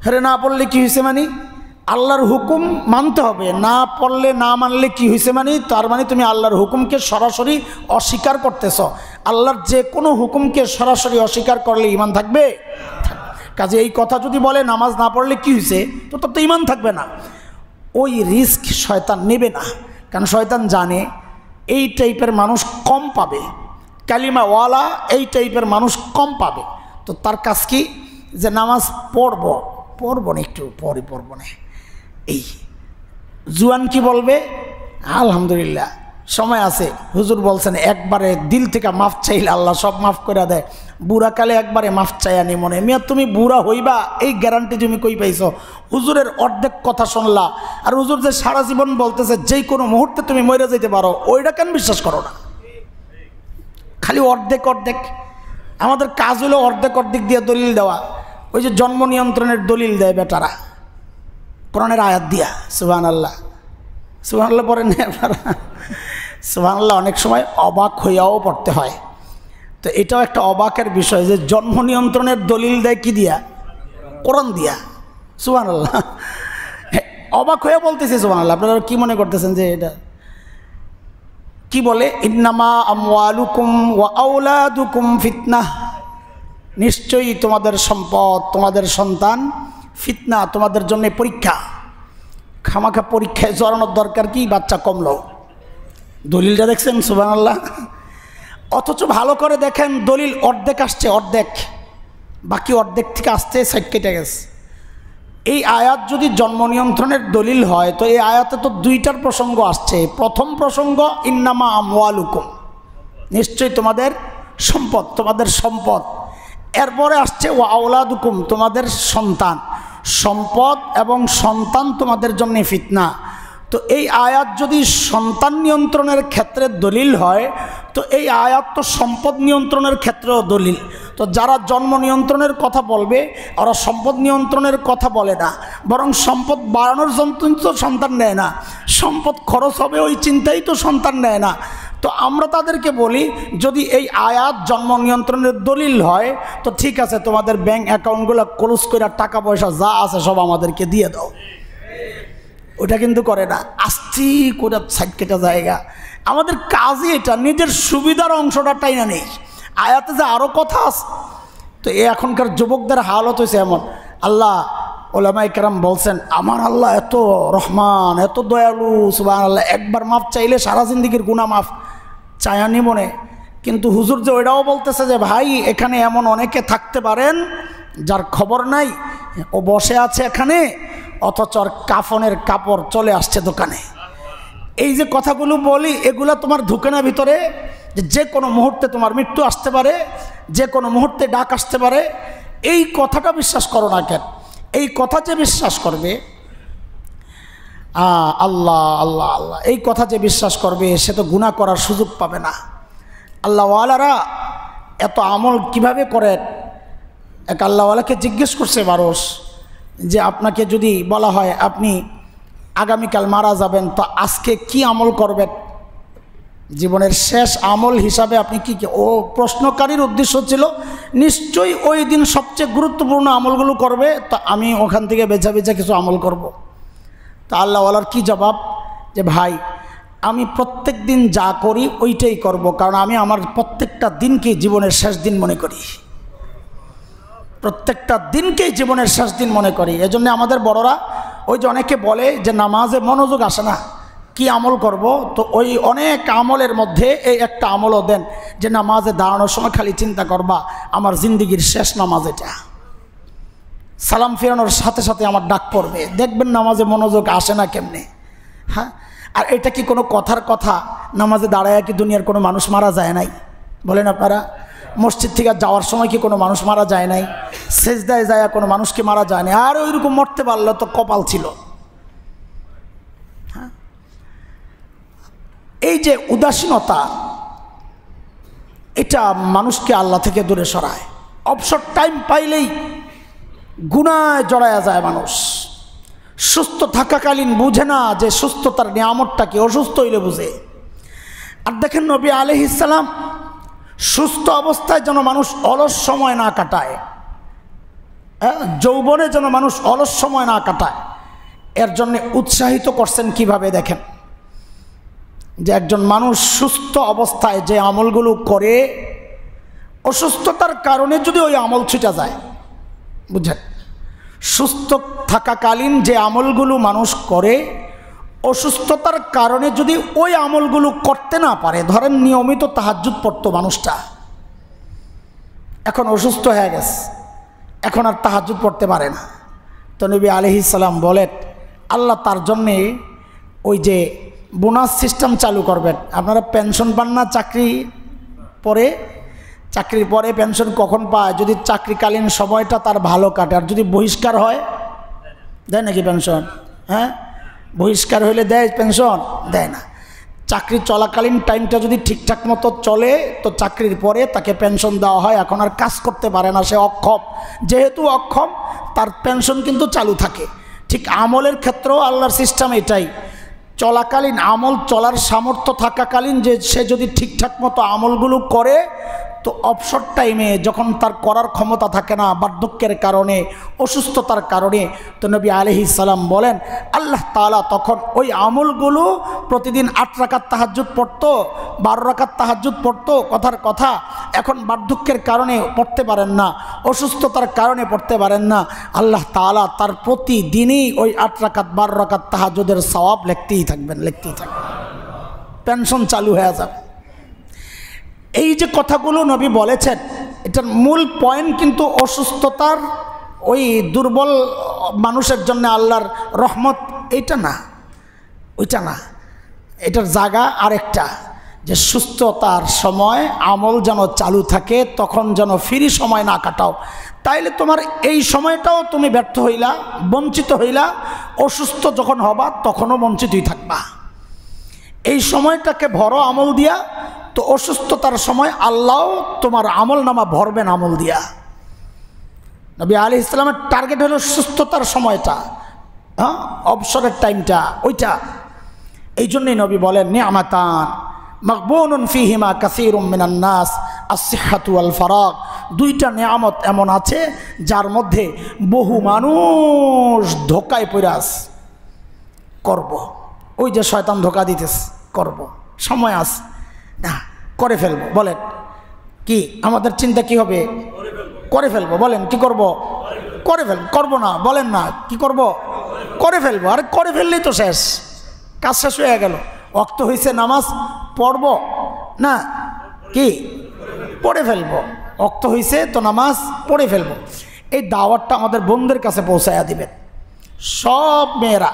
হ্যাঁ, না পড়লে কি হয়েছে মানে আল্লাহর হুকুম মানতে হবে, না পড়লে না মানলে কি হয়েছে, মানে তার মানে তুমি আল্লাহর হুকুমকে সরাসরি অস্বীকার করতেছ। আল্লাহর যে কোনো হুকুমকে সরাসরি অস্বীকার করলে ঈমান থাকবে? কাজে এই কথা যদি বলে নামাজ না পড়লে কি হয়েছে, তো তোর তো ঈমান থাকবে না। ওই রিস্ক শয়তান নেবে না, কারণ শয়তান জানে এই টাইপের মানুষ কম পাবে, কালিমাওয়ালা এই টাইপের মানুষ কম পাবে। তো তার কাজ কি, যে নামাজ পড়বো না, একটু পরে পড়বো না। এই জুয়ান কি বলবে, আলহামদুলিল্লাহ সময় আছে, হুজুর বলছেন একবারে দিল থেকে মাফ চাইলে আল্লাহ সব মাফ করে দেয়, বুড়াকালে একবারে মাফ চাই আনি মনে। মিয়া তুমি বুড়া হইবা এই গ্যারান্টি তুমি কই পাইছ? হুজুরের অর্ধেক কথা শুনলা, আর হুজুর যে সারা জীবন বলতেছে যেই কোনো মুহূর্তে তুমি মরে যেতে পারো, ওইটা কেন বিশ্বাস করো না? খালি অর্ধেক অর্ধেক। আমাদের কাজ হলো অর্ধেক অর্ধেক দিয়ে দলিল দেওয়া। ওই যে জন্ম নিয়ন্ত্রণের দলিল দেয় বেটারা কোরআনের আয়াত দিয়া, সুবহানাল্লাহ সুবহানাল্লাহ পড়েন না আপনারা? সুবহানাল্লাহ অনেক সময় অবাক হইয়াও পড়তে হয়। তো এটাও একটা অবাকের বিষয় যে জন্ম নিয়ন্ত্রণের দলিল দেয় কি দিয়া? কোরআন দিয়া। সুবহানাল্লাহ, অবাক হয়ে বলতেছে সুবহানাল্লাহ। আপনারা কি মনে করতেছেন যে এটা কি বলে? ইন্নামা আমওয়ালুকুম ওয়া আওলাদুকুম ফিতনাহ, নিশ্চয়ই তোমাদের সম্পদ, তোমাদের সন্তান ফিতনা, তোমাদের জন্য পরীক্ষা। খামাখা পরীক্ষায় জড়ানোর দরকার কি? বাচ্চা কমলো। দলিলটা দেখছেন? সুবহানাল্লাহ। অথচ ভালো করে দেখেন দলিল অর্ধেক আসছে, অর্ধেক, বাকি অর্ধেক থেকে আসতে সাইড কেটে গেছে। এই আয়াত যদি জন্ম নিয়ন্ত্রণের দলিল হয়, তো এই আয়াতে তো দুইটার প্রসঙ্গ আসছে। প্রথম প্রসঙ্গ ইন্নামা আমওয়ালুকুম, নিশ্চয়ই তোমাদের সম্পদ, তোমাদের সম্পদ। এরপরে আসছে ওয়া আওলাদুকুম, তোমাদের সন্তান। সম্পদ এবং সন্তান তোমাদের জন্য ফিতনা। তো এই আয়াত যদি সন্তান নিয়ন্ত্রণের ক্ষেত্রে দলিল হয়, তো এই আয়াত তো সম্পদ নিয়ন্ত্রণের ক্ষেত্রেও দলিল। তো যারা জন্ম নিয়ন্ত্রণের কথা বলবে, ওরা সম্পদ নিয়ন্ত্রণের কথা বলে না, বরং সম্পদ বাড়ানোর জন্য তো সন্তান নেয় না, সম্পদ খরচ হবে ওই চিন্তাই তো সন্তান নেয় না। তো আমরা তাদেরকে বলি, যদি এই আয়াত জন্ম নিয়ন্ত্রণের দলিল হয়, তো ঠিক আছে, তোমাদের ব্যাংক অ্যাকাউন্টগুলো ক্লোজ করে টাকা পয়সা যা আছে সব আমাদেরকে দিয়ে দাও। ওটা কিন্তু করে না, আস্তি করে সাইড কেটা জায়গা। আমাদের কাজই এটা, নিজের সুবিধার অংশটা টাইনা নেই। আয়াতে যে আরও কথা আছে, তো এখনকার যুবকদের হালত হয়েছে এমন। আল্লাহ, ওলামায়ে কেরাম বলছেন, আমার আল্লাহ এত রহমান, এত দয়ালু, সুবহানাল্লাহ, একবার মাফ চাইলে সারা জিন্দিগির গুনাহ মাফ চায়ানি মনে। কিন্তু হুজুর যে ওইটাও বলতেছে যে ভাই, এখানে এমন অনেকে থাকতে পারেন যার খবর নাই, ও বসে আছে এখানে, অথচ ওর কাফনের কাপড় চলে আসছে দোকানে। এই যে কথাগুলো বলি, এগুলা তোমার ঢুকে না ভিতরে, যে কোনো মুহূর্তে তোমার মৃত্যু আসতে পারে, যে কোনো মুহূর্তে ডাক আসতে পারে। এই কথাটা বিশ্বাস করো না কেন? এই কথা যে বিশ্বাস করবে, আল্লাহ আল্লাহ আল্লাহ, এই কথা যে বিশ্বাস করবে, সে তো গুনাহ করার সুযোগ পাবে না। আল্লাহওয়ালারা এত আমল কিভাবে করেন? এক আল্লাহওয়ালাকে জিজ্ঞেস করছে মানুষ যে, আপনাকে যদি বলা হয় আপনি আগামীকাল মারা যাবেন, তো আজকে কি আমল করবেন? জীবনের শেষ আমল হিসাবে আপনি কি? ও প্রশ্নকারীর উদ্দেশ্য ছিল নিশ্চয়ই ওই দিন সবচেয়ে গুরুত্বপূর্ণ আমলগুলো করবে, তো আমি ওখান থেকে বেছা বেছা কিছু আমল করব। তা আল্লাহওয়ালার কি জবাব? যে ভাই, আমি প্রত্যেক দিন যা করি ওইটাই করব, কারণ আমি আমার প্রত্যেকটা দিনকে জীবনের শেষ দিন মনে করি। প্রত্যেকটা দিনকেই জীবনের শেষ দিন মনে করি। এজন্য আমাদের বড়রা, ওই যে অনেকে বলে যে নামাজে মনোযোগ আসে না, কি আমল করব, তো ওই অনেক আমলের মধ্যে এই একটা আমলও দেন যে নামাজে দাঁড়ানোর সময় খালি চিন্তা করবা আমার জিন্দিগির শেষ নামাজ এটা, সালাম ফেরানোর সাথে সাথে আমার ডাক পড়বে, দেখবেন নামাজে মনোযোগ আসে না কেমনে। হ্যাঁ, আর এটা কি কোনো কথার কথা? নামাজে দাঁড়ায় কি দুনিয়ার কোনো মানুষ মারা যায় নাই? বলেন আপনারা। মসজিদ থেকে যাওয়ার সময় কি কোনো মানুষ মারা যায় নাই? সেজদায় যায় কোনো মানুষকে মারা যায় না। আর ওইরকম মরতে পারলে তো কপাল ছিল। হ্যাঁ, এই যে উদাসীনতা, এটা মানুষকে আল্লাহ থেকে দূরে সরায়। অবসর টাইম পাইলেই গুনায় জড়ায়া যায় মানুষ। সুস্থ থাকাকালীন বুঝে না যে সুস্থতার নিয়ামতটা কি, অসুস্থ হইলে বুঝে। আর দেখেন নবী আলাইহিস সালাম সুস্থ অবস্থায় যেন মানুষ অলস সময় না কাটায়, যৌবনে যেন মানুষ অলস সময় না কাটায়, এর জন্য উৎসাহিত করছেন কিভাবে দেখেন, যে একজন মানুষ সুস্থ অবস্থায় যে আমলগুলো করে অসুস্থতার কারণে যদি ওই আমল ছুটে যায়, বুঝছেন, সুস্থ থাকাকালীন যে আমলগুলো মানুষ করে অসুস্থতার কারণে যদি ওই আমলগুলো করতে না পারে, ধরেন নিয়মিত তাহাজ্জুদ পড়তো মানুষটা, এখন অসুস্থ হয়ে গেছে, এখন আর তাহাজ্জুদ পড়তে পারে না, তো নবী আলাইহিস সালাম বলেন আল্লাহ তার জন্যে ওই যে বোনাস সিস্টেম চালু করবেন। আপনারা পেনশন পান না চাকরির পরে পেনশন কখন পায়? যদি চাকরিকালীন সময়টা তার ভালো কাটে, আর যদি বহিষ্কার হয় দেয় নাকি পেনশন? হ্যাঁ, বহিষ্কার হইলে দেয় পেনশন? দেয় না। চাকরি চলাকালীন টাইমটা যদি ঠিকঠাক মতো চলে তো চাকরির পরে তাকে পেনশন দেওয়া হয়। এখন আর কাজ করতে পারে না, সে অক্ষম, যেহেতু অক্ষম তার পেনশন কিন্তু চালু থাকে। ঠিক আমলের ক্ষেত্রেও আল্লাহর সিস্টেম এটাই, চলাকালীন আমল চলার সামর্থ্য থাকাকালীন যে সে যদি ঠিকঠাক মতো আমলগুলো করে তো অবসর টাইমে যখন তার করার ক্ষমতা থাকে না বার্ধক্যের কারণে, অসুস্থতার কারণে, তো নবী আলাইহিস সালাম বলেন আল্লাহ তাআলা তখন ওই আমলগুলো প্রতিদিন 8 রাকাত তাহাজ্জুদ পড়তো, 12 রাকাত তাহাজ্জুদ পড়তো, কথার কথা এখন বার্ধক্যের কারণে পড়তে পারেন না, অসুস্থতার কারণে পড়তে পারেন না, আল্লাহ তাআলা তার প্রতিদিনই ওই 8 রাকাত 12 রাকাত তাহাজ্জুদের সওয়াব লিখতেই থাকবেন। পেনশন চালু হয়ে যাবে। এই যে কথাগুলো নবী বলেছেন এটার মূল পয়েন্ট কিন্তু অসুস্থতার ওই দুর্বল মানুষের জন্য আল্লাহর রহমত এইটা না, ওইটা না, এটার জায়গা আরেকটা, যে সুস্থতার সময় আমল যেন চালু থাকে, তখন যেন ফ্রি সময় না কাটাও, তাইলে তোমার এই সময়টাও তুমি ব্যর্থ হইলা, বঞ্চিত হইলা, অসুস্থ যখন হবা তখনও বঞ্চিতই থাকবা। এই সময়টাকে ভরো আমল দিয়া, তো অসুস্থতার সময় আল্লাহ তোমার আমল নামা ভরবেন আমল দিয়া। নবী আলাইহিস সালামের টার্গেট হলো সুস্থতার সময়টা, হ্যাঁ, অবসরের টাইমটা ওইটা। এই জন্যই নবী বলেন নিয়ামাতান মাগবুনুন ফিহিমা কাসীরুম মিনান নাস আস-সিহহাতু ওয়াল ফারাগ, দুইটা নিয়ামত এমন আছে যার মধ্যে বহু মানুষ ধোকায় পড়ে আছে। করব, ওই যে শয়তান ধোকা দিতেছে, করব, সময় আছে না, করে ফেলবো। বলেন কি আমাদের চিন্তা কি হবে? করে ফেলবো। বলেন কি করব? করে ফেলবো। করবো না বলেন না, কি করব? করে ফেলবো। আরে করে ফেললেই তো শেষ, কাজ শেষ হয়ে গেল। ওয়াক্ত হয়েছে নামাজ পড়ব না, কি পড়ে ফেলবো। ওয়াক্ত হয়েছে তো নামাজ পড়ে ফেলবো। এই দাওয়াতটা আমাদের বোনদের কাছে পৌঁছায়া দিবেন, সব মেয়েরা,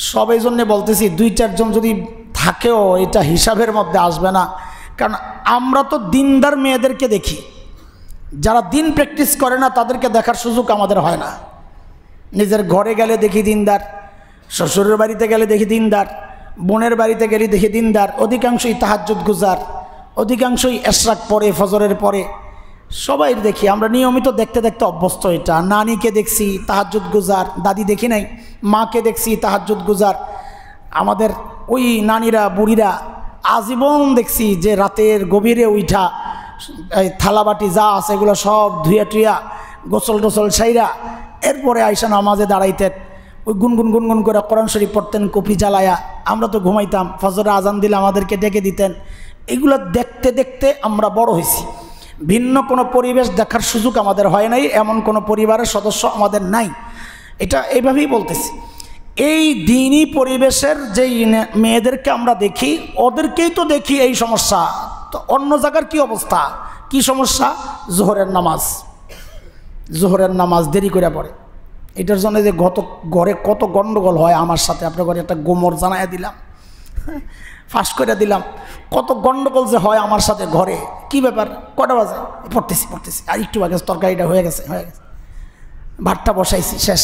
সব। এই জন্যে বলতেছি 2-4 জন যদি থাকেও এটা হিসাবের মধ্যে আসবে না, কারণ আমরা তো দিনদার মেয়েদেরকে দেখি, যারা দিন প্র্যাকটিস করে না তাদেরকে দেখার সুযোগ আমাদের হয় না। নিজের ঘরে গেলে দেখি দিনদার, শ্বশুরের বাড়িতে গেলে দেখি দিনদার, বোনের বাড়িতে গেলে দেখি দিনদার, অধিকাংশই তাহাজ্জুদ গুজার, অধিকাংশই এশরাক পরে, ফজরের পরে, সবাই দেখি আমরা নিয়মিত দেখতে দেখতে অভ্যস্ত। এটা নানিকে দেখছি তাহাজ্জুদ গুজার, দাদি দেখি নাই, মাকে দেখছি তাহাজ্জুদ গুজার, আমাদের ওই নানিরা বুড়িরা আজীবন দেখছি যে রাতের গভীরে উঠা এই থালাবাটি যা আছে এগুলো সব ধুইয়া টুইয়া গোসল টোসল সাইরা এরপরে আইসা নামাজে দাঁড়াইতেন, ওই গুনগুন গুনগুন করে কোরআন শরীফ পড়তেন কপি জ্বালায়া। আমরা তো ঘুমাইতাম, ফজরে আজান দিলে আমাদেরকে ডেকে দিতেন। এগুলো দেখতে দেখতে আমরা বড় হয়েছি। ভিন্ন কোনো পরিবেশ দেখার সুযোগ আমাদের হয় নাই, এমন কোনো পরিবারের সদস্য আমাদের নাই। এটা এইভাবেই বলতেছি। এই দিনই পরিবেশের যেই মেয়েদেরকে আমরা দেখি, ওদেরকেই তো দেখি এই সমস্যা। তো অন্য জায়গার কি অবস্থা, কি সমস্যা? জোহরের নামাজ দেরি করে পড়ে। এটার জন্য যে ঘরে কত গণ্ডগোল হয় আমার সাথে, আপনার ঘরে একটা গোমর জানাইয়া দিলাম, ফাঁস করে দিলাম, কত গণ্ডগোল যে হয় আমার সাথে ঘরে। কি ব্যাপার, কটা বাজে? পড়তেছি আর একটু আগে তরকারিটা হয়ে গেছে, ভাতটা বসাইছি, শেষ,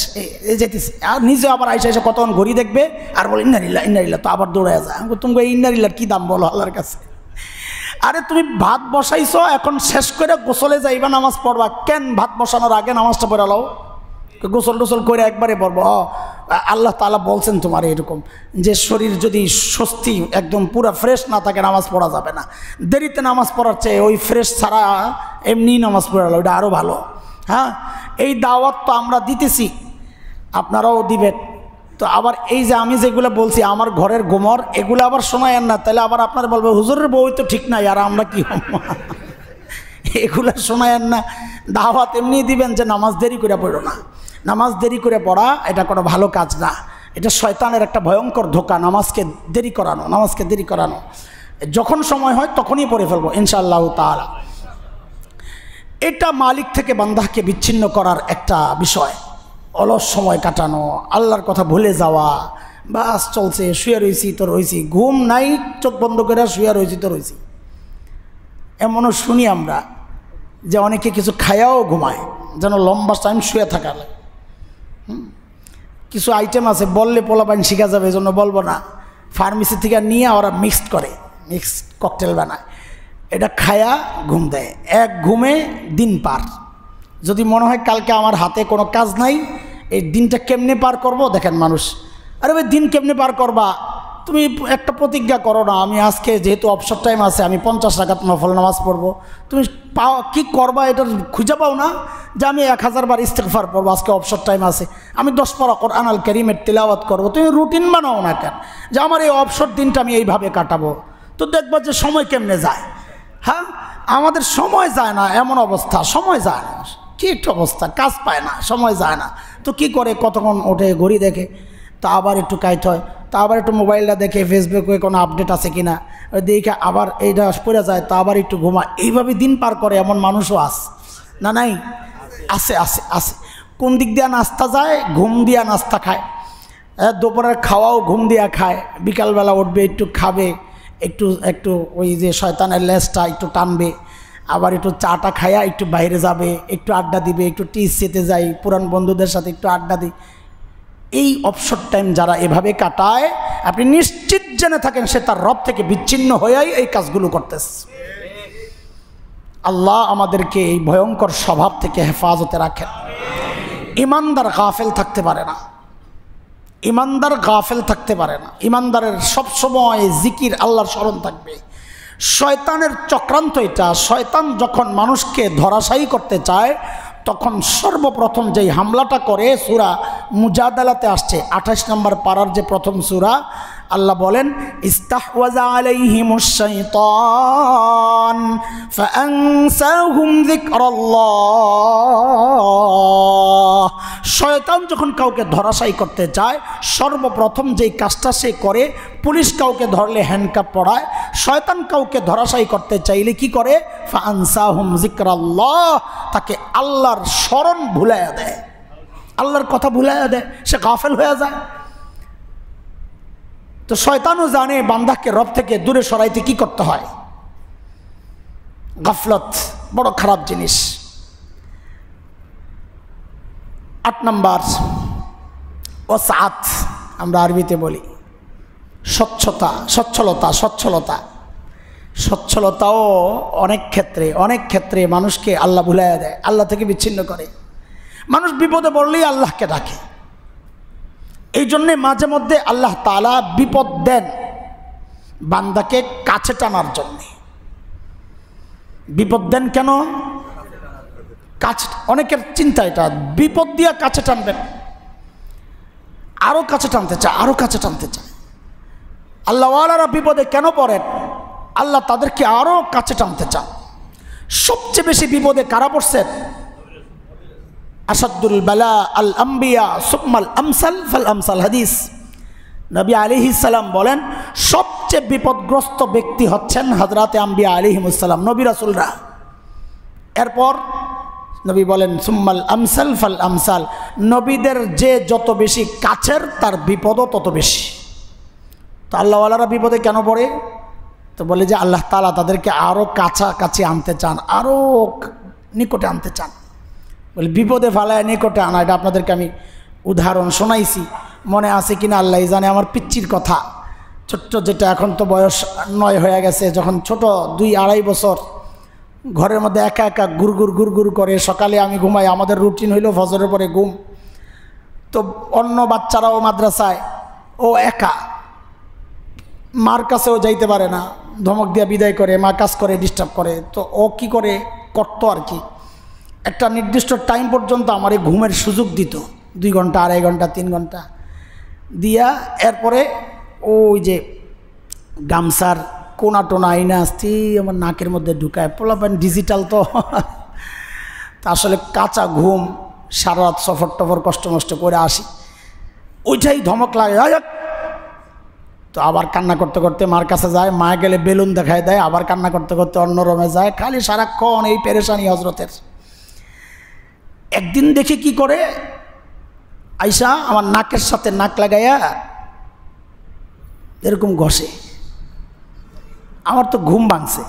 এই যেতেছি। আর নিজে আবার আইসা কতক্ষণ ঘড়ি দেখবে আর বলে ইন্নারিল্লা, তো আবার দৌড়ায় যায়। তুমি ইন্নারিল্লার কী দাম বলো আল্লাহর কাছে? আরে তুমি ভাত বসাইছো, এখন শেষ করে গোসলে যাইবা, নামাজ পড়বা। কেন ভাত বসানোর আগে নামাজটা পড়ে লাও, গোসল টোসল করে একবারে পড়বো। আল্লাহ তাআলা বলছেন তোমার এরকম, যে শরীর যদি স্বস্তি একদম পুরো ফ্রেশ না থাকে নামাজ পড়া যাবে না। দেরিতে নামাজ পড়ার চেয়ে ওই ফ্রেশ ছাড়া এমনি নামাজ পড়ালো, ওইটা আরও ভালো। হ্যাঁ, এই দাওয়াত তো আমরা দিতেছি। আপনারাও দিবেন। তো আবার এই যে আমি যেগুলো বলছি আমার ঘরের গোমর, এগুলো আবার শোনায়েন না, তাহলে আবার আপনারা বলবে হুজুরের বই তো ঠিক নাই, আর আমরা কি এগুলো শোনায়েন না। দাওয়াত এমনি দিবেন যে নামাজ দেরি করে পড়ো না। নামাজ দেরি করে পড়া এটা কোনো ভালো কাজ না, এটা শয়তানের একটা ভয়ঙ্কর ধোঁকা। নামাজকে দেরি করানো, যখন সময় হয় তখনই পড়ে ফেলবো ইনশাআল্লাহ তাআলা। এটা মালিক থেকে বান্দাকে বিচ্ছিন্ন করার একটা বিষয়। অলস সময় কাটানো, আল্লাহর কথা ভুলে যাওয়া, বাস চলছে, শুয়ে রয়েছি তো রয়েছি, ঘুম নাই, চোখ বন্ধ করে শুয়ে রয়েছি তো রয়েছি। এমনও শুনি আমরা যে অনেকে কিছু খায়াও ঘুমায়, যেন লম্বা টাইম শুয়ে থাকা লাগে। কিছু আইটেম আছে বললে পোলাপাইন শিখা যাবে, এই জন্য বলবো না। ফার্মেসি থেকে নিয়ে ওরা মিক্সড ককটেল বানায়, এটা খায়া ঘুম দেয়, এক ঘুমে দিন পার। যদি মনে হয় কালকে আমার হাতে কোনো কাজ নাই, এই দিনটা কেমনে পার করব, দেখেন মানুষ, আরে ভাই দিন কেমনে পার করবা, তুমি একটা প্রতিজ্ঞা করো না, আমি আজকে যেহেতু অবসর টাইম আছে আমি 50 রাকাত নফল নামাজ পড়বো। তুমি পাও কি করবা এটা খুঁজে পাও না যে আমি 1000 বার ইস্তেগফার পড়বো, আজকে অবসর টাইম আছে, আমি 10 পারা কোরআন আল কারীমের তিলাওয়াত করবো। তুমি রুটিন বানাও না কেন যে আমার এই অবসর দিনটা আমি এইভাবে কাটাবো? তো দেখবা যে সময় কেমনে যায়। হ্যাঁ, আমাদের সময় যায় না, এমন অবস্থা, সময় যায় না, কি একটা অবস্থা, কাজ পায় না, সময় যায় না। তো কি করে, কতক্ষণ ওঠে, ঘড়ি দেখে, তা আবার একটু কাইট হয়, তা আবার একটু মোবাইলটা দেখে ফেসবুকে কোনো আপডেট আছে কিনা দেখে আবার এইটা পড়ে যায়, তা আবার একটু ঘুমায়, এইভাবে দিন পার করে এমন মানুষও আছে না? নাই? আছে। কোন দিক দিয়া নাস্তা যায়, ঘুম দিয়া নাস্তা খায়, দুপুরের খাওয়াও ঘুম দিয়া খায়, বিকালবেলা উঠবে একটু খাবে, একটু ওই যে শয়তানের লেজটা একটু টানবে, আবার একটু চাটা খায়া একটু বাইরে যাবে, একটু আড্ডা দিবে, একটু টিসিতে যাই, পুরান বন্ধুদের সাথে একটু আড্ডা দিই। এই অবসর টাইম যারা এভাবে কাটায়, আপনি নিশ্চিত জেনে থাকেন সে তার রব থেকে বিচ্ছিন্ন হয়েই এই কাজগুলো করতেছে। আল্লাহ আমাদেরকে এই ভয়ঙ্কর স্বভাব থেকে হেফাজতে রাখেন। ইমানদার গাফেল থাকতে পারে না, ইমানদারের সবসময় জিকির, আল্লাহর স্মরণ থাকবে। শয়তানের চক্রান্ত এটা, শয়তান যখন মানুষকে ধরাশায়ী করতে চায় তখন সর্বপ্রথম যেই হামলাটা করে, সূরা মুজাদালাতে আসছে 28 নম্বর পারার যে প্রথম সূরা, আল্লাহ বলেন ইস্তাহওয়াযা আলাইহিমুশ শাইতান ফাআনসাহুম যিকরাল্লাহ। শয়তান যখন কাউকে ধরাশায়ী করতে চায় সর্বপ্রথম যেই কাজটা সে করে, পুলিশ কাউকে ধরলে হ্যান্ডকাপ পড়ায়, শয়তান কাউকে ধরাশায়ী করতে চাইলে কি করে, ফাআনসাহুম যিকরাল্লাহ, তাকে আল্লাহর স্মরণ ভুলাইয়া দেয়, আল্লাহর কথা ভুলাইয়া দেয়, সে গাফেল হয়ে যায়। তো শয়তানও জানে বান্দাকে রব থেকে দূরে সরাইতে কি করতে হয়। গাফলত বড় খারাপ জিনিস। 8 নম্বর ওয়াসআত, আমরা আরবিতে বলি সচ্ছলতাও অনেক ক্ষেত্রে মানুষকে আল্লাহ ভুলাইয়া দেয়, আল্লাহ থেকে বিচ্ছিন্ন করে। মানুষ বিপদে পড়লেই আল্লাহকে ডাকে, এই জন্যে মাঝে মধ্যে আল্লাহ তাআলা বিপদ দেন বান্দাকে কাছে টানার জন্যে। বিপদ দেন কেন? কাছে, অনেকের চিন্তা এটা, বিপদ দিয়া কাছে টানবেন, আরো কাছে টানতে চায়। আল্লাহওয়ালারা বিপদে কেন পড়েন? আল্লাহ তাদেরকে আরো কাছে টানতে চান। সবচেয়ে বেশি বিপদে কারা পড়ছেন? আসাদুল বালা আল আম্বিয়া সুম্মাল আমসাল ফাল আমসাল। হাদিস, নবী আলাইহিস সালাম বলেন সবচেয়ে বিপদগ্রস্ত ব্যক্তি হচ্ছেন হযরতে আম্বিয়া আলাইহিমুস সালাম, নবী রাসূলরা। এরপর নবী বলেন সুম্মাল আমসাল ফাল আমসাল, নবীদের যে যত বেশি কাছের তার বিপদও তত বেশি। তো আল্লাহওয়ালারা বিপদে কেন পড়ে? তো বলে যে আল্লাহ তাআলা তাদেরকে আরও কাছাকাছি আনতে চান, আরও নিকটে আনতে চান। বলে বিপদে ফালায় নিকটে আনা, এটা আপনাদেরকে আমি উদাহরণ শোনাইছি, মনে আছে কিনা আল্লাহ জানে। আমার পিচ্চির কথা, ছোট্ট যেটা, এখন তো বয়স 9 হয়ে গেছে, যখন ছোট 2-2.5 বছর, ঘরের মধ্যে একা একা গুড়গুড় করে। সকালে আমি ঘুমাই, আমাদের রুটিন হইল ফজরের পরে ঘুম। তো অন্য বাচ্চারাও মাদ্রাসায়, ও একা, মার কাছেও যাইতে পারে না, ধমক দিয়ে বিদায় করে, মা কাজ করে ডিস্টার্ব করে। তো ও কি করে করতো আর কি, একটা নির্দিষ্ট টাইম পর্যন্ত আমার ঘুমের সুযোগ দিত, 2 ঘন্টা, 2.5 ঘন্টা, 3 ঘন্টা দিয়া এরপরে ওই যে গামছার কোনা টোনা আইনা আসছি আমার নাকের মধ্যে ঢুকায়। পোলাপান ডিজিটাল তো তা আসলে কাঁচা ঘুম, সারা রাত সফর টফর কষ্ট মষ্ট করে আসি, ওইটাই ধমক লাগে। তো আবার কান্না করতে করতে মার কাছে যায়, মা গেলে বেলুন দেখায় দেয়, আবার কান্না করতে করতে অন্য রুমে যায়। খালি সারাক্ষণ এই পেরেশানি হজরতের। একদিন দেখি কি করে আইসা আমার নাকের সাথে নাক লাগাইয়া এরকম ঘষে। আমার তো ঘুম ভাঙছে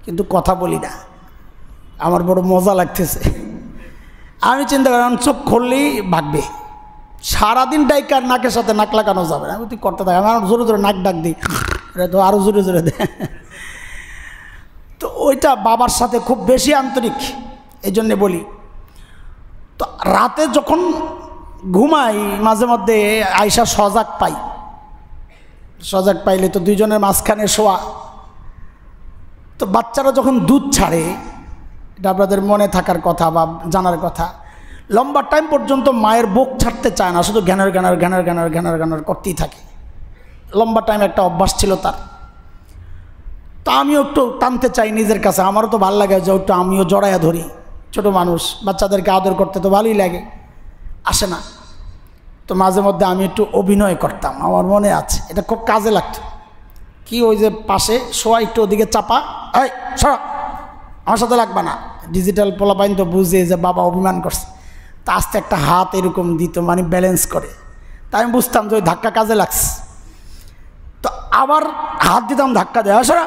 কিন্তু কথা বলি না, আমার বড় মজা লাগতেছে। আমি চিন্তা করি চোখ খুললেই ভাগবে, সারাদিন ডাইকার নাকের সাথে নাক লাগানো যাবে না। আমি তুই করতে থাকি, আমার জোরে জোরে নাক ডাক দিই, তো আরও জোরে জোরে দে। তো ওইটা বাবার সাথে খুব বেশি আন্তরিক, এই জন্যে বলি। তো রাতে যখন ঘুমাই মাঝে মধ্যে আইসা সজাগ পাই, সজাগ পাইলে তো দুইজনের মাঝখানে শোয়া। তো বাচ্চারা যখন দুধ ছাড়ে, এটা আপনাদের মনে থাকার কথা বা জানার কথা, লম্বা টাইম পর্যন্ত মায়ের বুক ছাড়তে চায় না, শুধু ঘ্যানার ঘ্যানার ঘ্যানার ঘ্যানার ঘ্যানার ঘ্যানার করতেই থাকে। লম্বা টাইম একটা অভ্যাস ছিল তার। তা আমিও একটু টানতে চাই নিজের কাছে, আমারও তো ভালো লাগে যে একটু আমিও জড়াইয়া ধরি। ছোট মানুষ, বাচ্চাদেরকে আদর করতে তো ভালোই লাগে, আসে না। তো মাঝে মধ্যে আমি একটু অভিনয় করতাম, আমার মনে আছে, এটা খুব কাজে লাগতো। কি ওই যে পাশে শোয়া, একটু ওদিকে চাপা, এই সরা, আমার সাথে লাগবে না। ডিজিটাল পোলাপাইন তো বুঝে যে বাবা অভিমান করছে, তা আস্তে একটা হাত এরকম দিত, মানে ব্যালেন্স করে। তাই আমি বুঝতাম যে ওই ধাক্কা কাজে লাগছে। তো আবার হাত দিতাম, ধাক্কা দেওয়া সরা,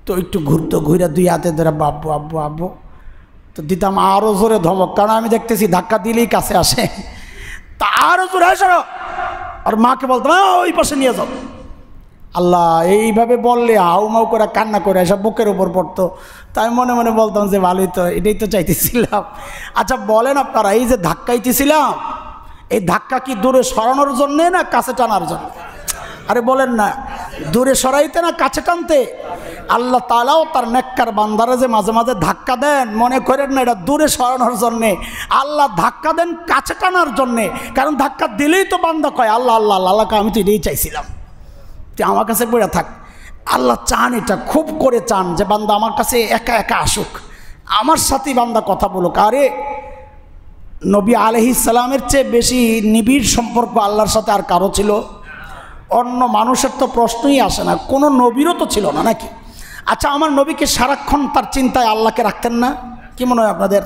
তো একটু ঘুরতো, ঘুরে 2 হাতে ধরে আব্বু আব্বু আব্বু, তো দিতাম আরও জোরে ধমক, কারণ আমি দেখতেছি ধাক্কা দিলেই কাছে আসে। তা আরও জোরে সরো, আর মাকে বলতাম ওই পাশে নিয়ে যাও। আল্লাহ, এইভাবে বললে হাউমাউ করে কান্না করে এসব বুকের উপর পড়তো। তাই মনে মনে বলতাম যে ভালোই তো, এটাই তো চাইতেছিলাম। আচ্ছা বলেন আপনারা, এই যে ধাক্কাইতেছিলাম, এই ধাক্কা কি দূরে সরানোর জন্যে না কাছে টানার জন্য? আরে বলেন না, দূরে সরাইতে না কাছে টানতে? আল্লাহ তাআলাও তার নেককার বান্দারা যে মাঝে মাঝে ধাক্কা দেন, মনে করেন না এটা দূরে সরানোর জন্যে। আল্লাহ ধাক্কা দেন কাছে টানার জন্যে। কারণ ধাক্কা দিলেই তো বান্দা কয় আল্লাহ আল্লাহ আল্লাহকে আমি তো এটাই চাইছিলাম, তুই আমার কাছে পড়ে থাক। আল্লাহ চান, এটা খুব করে চান যে বান্দা আমার কাছে একা একা আসুক, আমার সাথেই বান্দা কথা বলুক। আরে নবী আলাইহিস সালামের চেয়ে বেশি নিবিড় সম্পর্ক আল্লাহর সাথে আর কারো ছিল? অন্য মানুষের তো প্রশ্নই আসে না, কোনো নবীরও তো ছিল না নাকি? আচ্ছা, আমার নবীকে সারাক্ষণ তার চিন্তায় আল্লাহকে রাখতেন না? কি মনে হয় আপনাদের?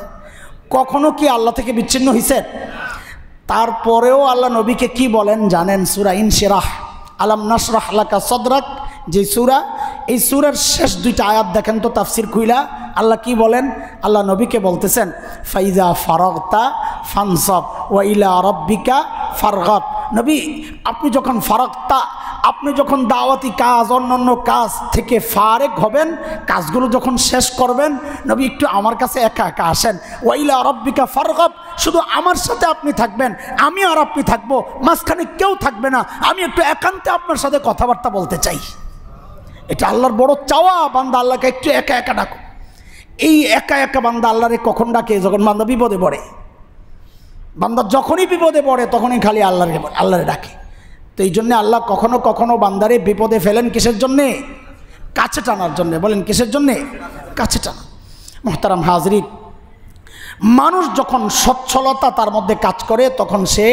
কখনো কি আল্লাহ থেকে বিচ্ছিন্ন হয়েছেন? তারপরেও আল্লাহ নবীকে কি বলেন জানেন? সূরা ইনশিরাহ, আলাম নাশরাহ লাকা সদরাক যে সূরা, এই সূরার শেষ 2টা আয়াত দেখেন তো তাফসির খুইলা। আল্লাহ কি বলেন? আল্লাহ নবীকে বলতেছেন ফাইজা ফারাগতা ফানসাব ওয়া ইলা রাব্বিকা ফারগাব। নবী, আপনি যখন ফারাগতা, আপনি যখন দাওয়াতি কাজ অন্যান্য কাজ থেকে ফারেক হবেন, কাজগুলো যখন শেষ করবেন, নবী একটু আমার কাছে একা একা আসেন। ওয়া ইলা রাব্বিকা ফারগাব, শুধু আমার সাথে আপনি থাকবেন, আমি আর আপনি থাকবো, মাঝখানে কেউ থাকবে না। আমি একটু একান্তে আপনার সাথে কথাবার্তা বলতে চাই। এটা আল্লাহর বড় চাওয়া, বান্দা আল্লাহকে একটু একা একা ডাকো। এই একা একা বান্দা আল্লাহরে কখন ডাকে? যখন বান্দা বিপদে পড়ে। বান্দা যখনই বিপদে পড়ে তখনই খালি আল্লাহরে ডাকে। তো এই জন্যে আল্লাহ কখনো কখনো বান্দারে বিপদে ফেলেন কিসের জন্যে? কাছে টানার জন্যে। বলেন কিসের জন্যে? কাছে টানা। মুহতারাম হাজরিন, মানুষ যখন সচ্ছলতা তার মধ্যে কাজ করে তখন সে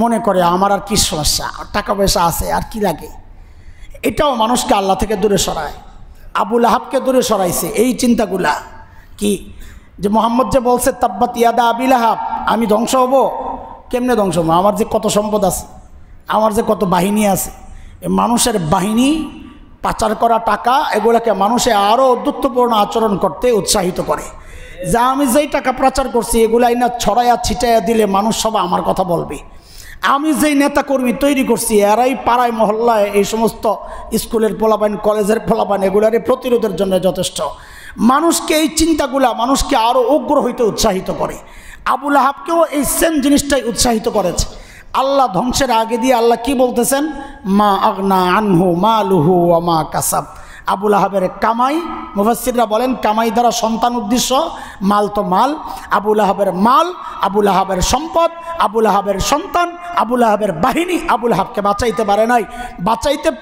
মনে করে আমার আর কি সমস্যা, টাকা পয়সা আছে, আর কি লাগে। এটাও মানুষকে আল্লাহ থেকে দূরে সরায়। আবু লাহাবকে দূরে সরাইছে এই চিন্তাগুলা। কি যে মোহাম্মদ যে বলছে তাব্বাত ইয়াদা আবি লাহাব, আমি ধ্বংস হব। কেমনে ধ্বংস হবো? আমার যে কত সম্পদ আছে, আমার যে কত বাহিনী আছে, এই মানুষের বাহিনী, পাচার করা টাকা, এগুলোকে মানুষে আরও অদ্ভুতপূর্ণ আচরণ করতে উৎসাহিত করে। যা আমি যেই টাকা পাচার করছি এগুলাই না ছড়াইয়া ছিটাইয়া দিলে মানুষ সব আমার কথা বলবে। আমি যেই নেতা কর্মী তৈরি করছি এরাই পাড়ায় মহল্লায় এই সমস্ত স্কুলের পোলাপান, কলেজের পোলাপান, এগুলারে প্রতিরোধের জন্য যথেষ্ট। মানুষকে এই চিন্তাগুলা মানুষকে আরও উগ্র হইতে উৎসাহিত করে। আবু লাহাবকেও এই সেম জিনিসটাই উৎসাহিত করেছে। আল্লাহ ধ্বংসের আগে দিয়ে আল্লাহ কি বলতেছেন? মা আগনা আনহু মালুহু ওয়া মা কাসাব। আবুল আহাবের কামাই, মুফাসসিররা বলেন কামাই দ্বারা সন্তান উদ্দেশ্য, মাল তো মাল। আবুল আহাবের মাল, আবুল আহাবের সম্পদ, আবুল আহাবের সন্তান, আবুল আহাবের বাহিনী আবুল আহাবকে বাঁচাইতে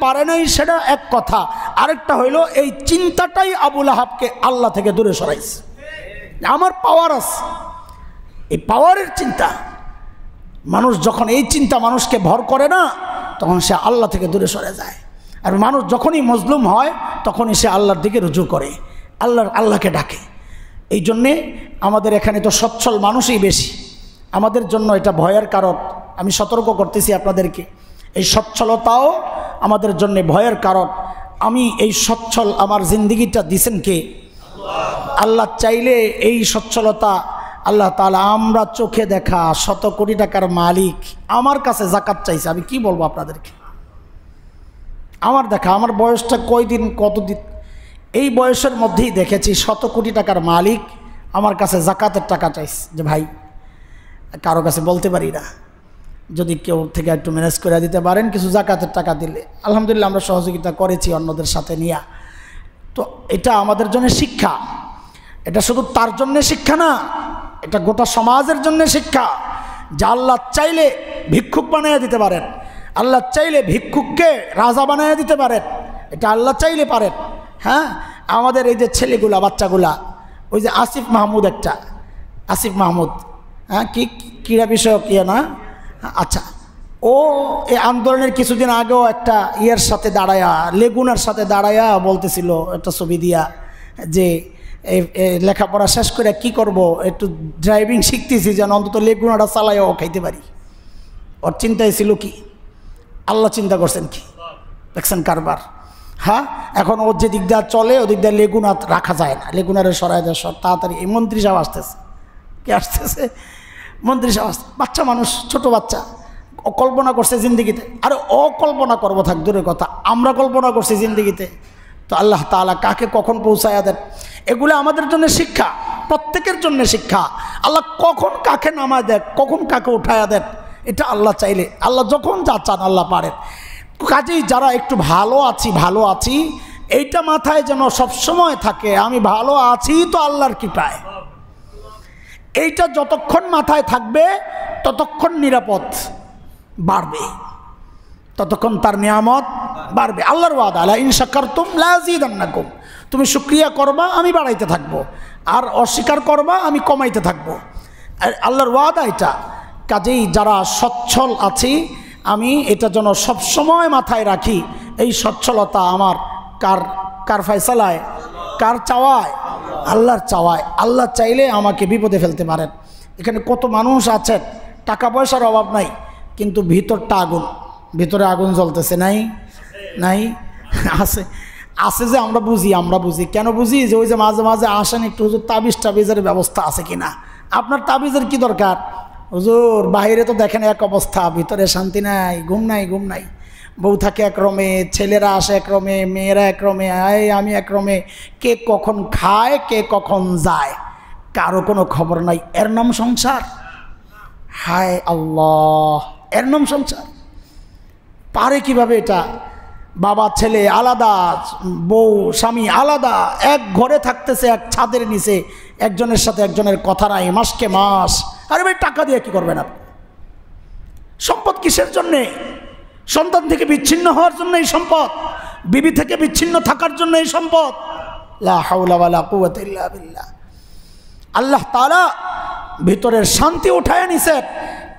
পারে নাই সেটা এক কথা। আরেকটা হইল এই চিন্তাটাই আবুল আহাবকে আল্লাহ থেকে দূরে সরাইছে। আমার পাওয়ার আছে, এই পাওয়ারের চিন্তা, মানুষ যখন এই চিন্তা মানুষকে ভর করে না, তখন সে আল্লাহ থেকে দূরে সরে যায়। আর মানুষ যখনই মজলুম হয় তখনই সে আল্লাহর দিকে রুজু করে, আল্লাহকে ডাকে। এই জন্যে আমাদের এখানে তো সচ্ছল মানুষই বেশি, আমাদের জন্য এটা ভয়ের কারণ। আমি সতর্ক করতেছি আপনাদেরকে, এই সচ্ছলতাও আমাদের জন্য ভয়ের কারণ। আমি এই সচ্ছল আমার জিন্দিগিটা দিছেন কে? আল্লাহ চাইলে এই সচ্ছলতা আল্লাহ তাআলা, আমরা চোখে দেখা 100 কোটি টাকার মালিক আমার কাছে যাকাত চাইছে, আমি কি বলবো আপনাদেরকে? আমার দেখা, আমার বয়সটা কয়দিন কতদিন, এই বয়সের মধ্যেই দেখেছি 100 কোটি টাকার মালিক আমার কাছে যাকাতের টাকা চাইছে। যে ভাই, কারো কাছে বলতে পারি না, যদি কেউ থেকে একটু ম্যানেজ করে দিতে পারেন কিছু যাকাতের টাকা দিলে। আলহামদুলিল্লাহ আমরা সহযোগিতা করেছি অন্যদের সাথে নিয়ে। তো এটা আমাদের জন্য শিক্ষা, এটা শুধু তার জন্যে শিক্ষা না, এটা গোটা সমাজের জন্য শিক্ষা। যা আল্লাহ চাইলে ভিক্ষুক বানিয়ে দিতে পারেন, আল্লাহ চাইলে ভিক্ষুককে রাজা বানিয়ে দিতে পারেন, এটা আল্লাহ চাইলে পারেন। হ্যাঁ, আমাদের এই যে ছেলেগুলা বাচ্চাগুলা, ওই যে আসিফ মাহমুদ, একটা আসিফ মাহমুদ, হ্যাঁ, কি ক্রীড়া বিষয়ক না, আচ্ছা, ও এই আন্দোলনের কিছুদিন আগেও একটা ইয়ের সাথে দাঁড়ায়া, লেগুনার সাথে দাঁড়ায়া বলতেছিল একটা ছবি দিয়া যে লেখাপড়া শেষ করে কি করব, একটু ড্রাইভিং শিখতেছি যেন অন্তত লেগুনাটা চালাইও খাইতে পারি। ওর চিন্তায় ছিল কি? আল্লাহ চিন্তা করছেন কি? দেখছেন কারবার। হ্যাঁ, এখন ওর যে দিক দিয়ে চলে ওদিক দিয়ে লেগুনা রাখা যায় না, লেগুনারে সরাই দেয় তাড়াতাড়ি। এই মন্ত্রী সাহেব আসতেছে, কে আসতেছে? মন্ত্রী সাহেব আসতে, বাচ্চা মানুষ, ছোট বাচ্চা, ও কল্পনা করছে জিন্দিগিতে। আরে ও কল্পনা করবো থাক দূরের কথা, আমরা কল্পনা করছি জিন্দিগিতে। তো আল্লাহ তাআলা কাকে কখন পৌঁছায়া দেন, এগুলো আমাদের জন্য শিক্ষা, প্রত্যেকের জন্য শিক্ষা। আল্লাহ কখন কাকে নামায় দেন, কখন কাকে উঠায়া দেন, এটা আল্লাহ চাইলে, আল্লাহ যখন যা চান আল্লাহ পারেন। কাজেই যারা একটু ভালো আছি এইটা মাথায় যেন সবসময় থাকে, আমি ভালো আছি তো আল্লাহর কৃপায়। এইটা যতক্ষণ মাথায় থাকবে ততক্ষণ নিরাপদ বাড়বে, ততক্ষণ তার নিয়ামত বাড়বে। আল্লাহর ওয়াদা, লা ইন শাকারতুম লা আযীদান্নাকুম, তুমি শুকরিয়া করবা আমি বাড়াইতে থাকবো, আর অস্বীকার করবা আমি কমাইতে থাকবো। আল্লাহর ওয়াদা এটা। কাজেই যারা সচ্ছল আছি, আমি এটা যেন সবসময় মাথায় রাখি, এই সচ্ছলতা আমার কার ফয়সালায়, কার চাওয়ায়? আল্লাহর চাওয়ায়। আল্লাহ চাইলে আমাকে বিপদে ফেলতে পারেন। এখানে কত মানুষ আছেন, টাকা পয়সার অভাব নাই, কিন্তু ভিতরটা আগুন, ভিতরে আগুন জ্বলতেছে, নাই আছে যে আমরা বুঝি। কেন বুঝি? যে ওই যে মাঝে মাঝে আসেন একটু, হুজুর তাবিজের ব্যবস্থা আছে কিনা। আপনার তাবিজের কি দরকার হুজুর? বাইরে তো দেখেন এক অবস্থা, ভিতরে শান্তি নাই, ঘুম নাই। বউ থাকে একরমে, ছেলেরা আসে একরমে, মেয়েরা একরমে, আমি একরমে, কে কখন খায় কে কখন যায় কারো কোনো খবর নাই। এর নাম সংসার? হায় আল্লাহ, এর নাম সংসার? পারে কিভাবে এটা? বাবা ছেলে আলাদা, বউ স্বামী আলাদা, এক ঘরে থাকতেছে, এক ছাদের নিচে, একজনের সাথে একজনের কথা নাই, মাসকে মাস। আরে ভাই, টাকা দিয়ে কি করবেন আপনি? সম্পদ কিসের জন্যে? সন্তান থেকে বিচ্ছিন্ন হওয়ার জন্য এই সম্পদ, বিবি থেকে বিচ্ছিন্ন থাকার জন্য এই সম্পদ। লা হাওলা ওয়ালা কুওয়াতা ইল্লা বিল্লাহ। আল্লাহ তাআলা ভিতরের শান্তি উঠায় নিছেন,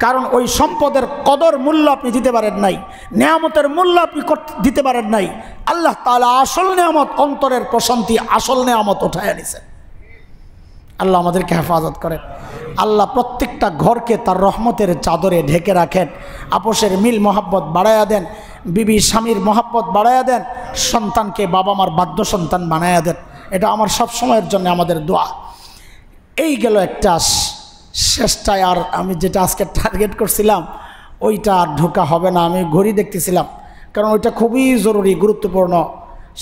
কারণ ওই সম্পদের কদর মূল্য আপনি দিতে পারেন নাই, নেয়ামতের মূল্য আপনি দিতে পারেন নাই। আল্লাহ তাআলা আসল নেয়ামত, অন্তরের প্রশান্তি, আসল নেয়ামত উঠায় নিছেন। আল্লাহ আমাদেরকে হেফাজত করেন। আল্লাহ প্রত্যেকটা ঘরকে তার রহমতের চাদরে ঢেকে রাখেন। আপোষের মিল মহাব্বত বাড়ায়া দেন, বিবি স্বামীর মহাব্বত বাড়ায়া দেন, সন্তানকে বাবা মার বাধ্য সন্তান বানায়া দেন। এটা আমার সব সময়ের জন্য আমাদের দোয়া। এই গেল একটা শেষটায়। আর আমি যেটা আজকে টার্গেট করছিলাম ওইটা আর ঢোকা হবে না। আমি ঘড়ি দেখতেছিলাম, কারণ ওইটা খুবই জরুরি, গুরুত্বপূর্ণ।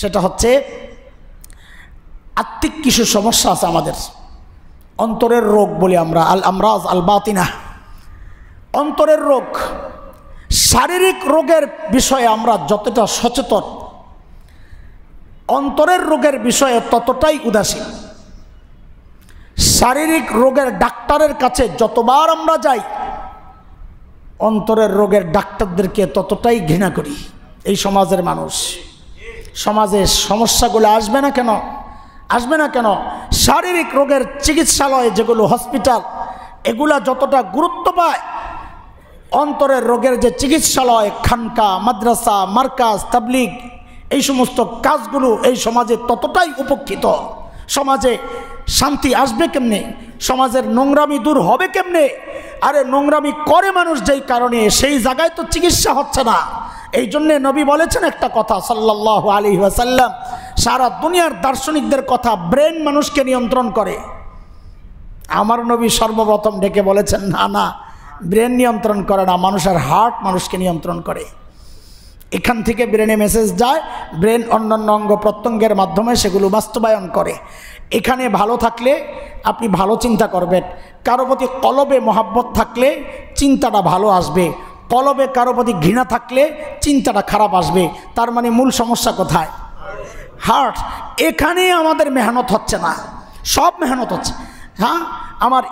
সেটা হচ্ছে আত্মিক কিছু সমস্যা আছে আমাদের, অন্তরের রোগ বলি আমরা, আল আমরাজ আল বাতিনা, অন্তরের রোগ। শারীরিক রোগের বিষয়ে আমরা যতটা সচেতন, অন্তরের রোগের বিষয়ে ততটাই উদাসীন। শারীরিক রোগের ডাক্তারের কাছে যতবার আমরা যাই, অন্তরের রোগের ডাক্তারদেরকে ততটাই ঘৃণা করি। এই সমাজের মানুষ, সমাজে সমস্যাগুলো আসবে না কেন? আসবে না কেন? শারীরিক রোগের চিকিৎসালয় যেগুলো হসপিটাল, এগুলা যতটা গুরুত্ব পায়, অন্তরের রোগের যে চিকিৎসালয়, খানকা, মাদ্রাসা, মার্কাজ, তাবলিগ, এই সমস্ত কাজগুলো এই সমাজে ততটাই উপেক্ষিত। সমাজে শান্তি আসবে কেমনে? সমাজের নোংরামি দূর হবে কেমনে? আরে নোংরামি করে মানুষ যেই কারণে, সেই জায়গায় তো চিকিৎসা হচ্ছে না। এই জন্যে নবী বলেছেন একটা কথা সাল্লাল্লাহু আলাইহি ওয়াসাল্লাম, সারা দুনিয়ার দার্শনিকদের কথা, ব্রেন মানুষকে নিয়ন্ত্রণ করে। আমার নবী সর্বপ্রথম ডেকে বলেছেন, না না, ব্রেন নিয়ন্ত্রণ করে না, মানুষের হার্ট মানুষকে নিয়ন্ত্রণ করে। এখান থেকে ব্রেনে মেসেজ যায়, ব্রেন অন্যান্য অঙ্গ প্রত্যঙ্গের মাধ্যমে সেগুলো বাস্তবায়ন করে। এখানে ভালো থাকলে আপনি ভালো চিন্তা করবেন। কারো প্রতি কলবে মহাব্বত থাকলে চিন্তাটা ভালো আসবে, কলবে কারো প্রতি ঘৃণা থাকলে চিন্তাটা খারাপ আসবে। তার মানে মূল সমস্যা কোথায়? হার্ট। এখানে আমাদের মেহনত হচ্ছে না, সব মেহনত হচ্ছে। হ্যাঁ, আমার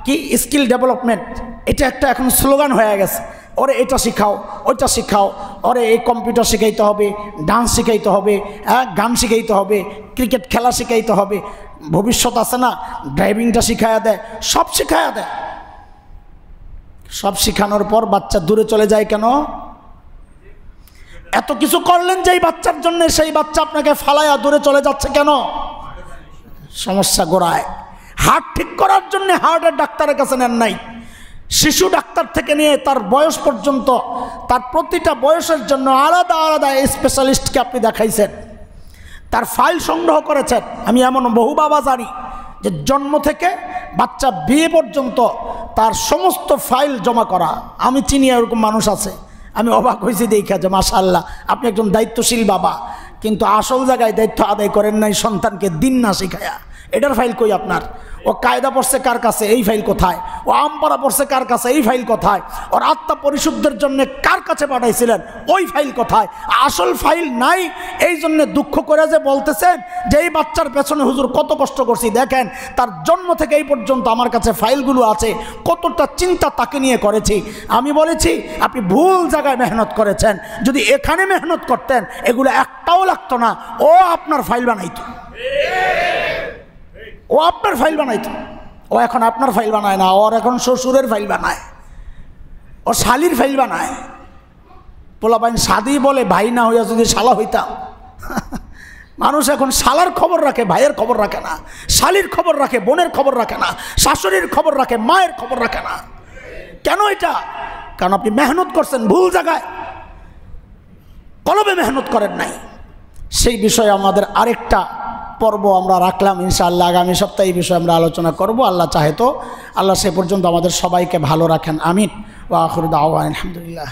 কি স্কিল ডেভেলপমেন্ট, এটা একটা এখন স্লোগান হয়ে গেছে। ওরে এটা শিখাও, ওইটা শিখাও, ওরে এই কম্পিউটার শিখাইতে হবে, ডান্স শিখাইতে হবে, গান শিখাইতে হবে, ক্রিকেট খেলা শিখাইতে হবে, ভবিষ্যৎ আছে না, ড্রাইভিংটা শিখাইয়া দেয়, সব শিখাইয়া দেয়। সব শিখানোর পর বাচ্চা দূরে চলে যায় কেন? এত কিছু করলেন যেই বাচ্চার জন্য, সেই বাচ্চা আপনাকে ফালাইয়া দূরে চলে যাচ্ছে কেন? সমস্যা গোড়ায়। হার্ট ঠিক করার জন্য হার্টের ডাক্তারের কাছে নেন নাই। শিশু ডাক্তার থেকে নিয়ে তার বয়স পর্যন্ত, তার প্রতিটা বয়সের জন্য আলাদা আলাদা স্পেশালিস্টকে আপনি দেখাইছেন, তার ফাইল সংগ্রহ করেছেন। আমি এমন বহু বাবা জানি যে জন্ম থেকে বাচ্চা বিয়ে পর্যন্ত তার সমস্ত ফাইল জমা করা। আমি চিনি এরকম মানুষ আছে। আমি অবাক হয়েছি দেখা যে মাশাআল্লাহ, আপনি একজন দায়িত্বশীল বাবা, কিন্তু আসল জায়গায় দায়িত্ব আদায় করেন নাই সন্তানকে দিন না শিখায়া। এটার ফাইল কই আপনার? ও কায়দা পড়ছে কার কাছে? এই ফাইল কোথায়? ও আমপাড়া পড়ছে কার কাছে? এই ফাইল কোথায়? ওর আত্মা পরিশুদ্ধের জন্য কার কাছে পাঠাইছিলেন? ওই ফাইল কোথায়? আসল ফাইল নাই। এই জন্য দুঃখ করে যে বলতেছেন যে এই বাচ্চার পেছনে হুজুর কত কষ্ট করছি, দেখেন তার জন্ম থেকে এই পর্যন্ত আমার কাছে ফাইলগুলো আছে, কতটা চিন্তা তাকে নিয়ে করেছি। আমি বলেছি আপনি ভুল জায়গায় মেহনত করেছেন। যদি এখানে মেহনত করতেন এগুলো একটাও লাগতো না। ও আপনার ফাইল বানাইতো, ও আপনার ফাইল বানাইতো। ও এখন আপনার ফাইল বানায় না, ওর এখন শ্বশুরের ফাইল বানায়, ও শালির ফাইল বানায়। পোলাপাইন শাদি বলে, ভাই না হইয়া যদি শালা হইতাম। মানুষ এখন শালার খবর রাখে, ভাইয়ের খবর রাখে না, শালির খবর রাখে, বোনের খবর রাখে না, শাশুড়ির খবর রাখে, মায়ের খবর রাখে না। কেন এটা? কারণ আপনি মেহনত করছেন ভুল জায়গায়, কলবে মেহনত করেন নাই। সেই বিষয়ে আমাদের আরেকটা পর্ব আমরা রাখলাম, ইনশাআল্লাহ আগামী সপ্তাহে এই বিষয়ে আমরা আলোচনা করব। আল্লাহ চাহে তো। আল্লাহ সে পর্যন্ত আমাদের সবাইকে ভালো রাখেন, আমিন। ওয়া আখিরু দাওয়ানা আলহামদুলিল্লাহ।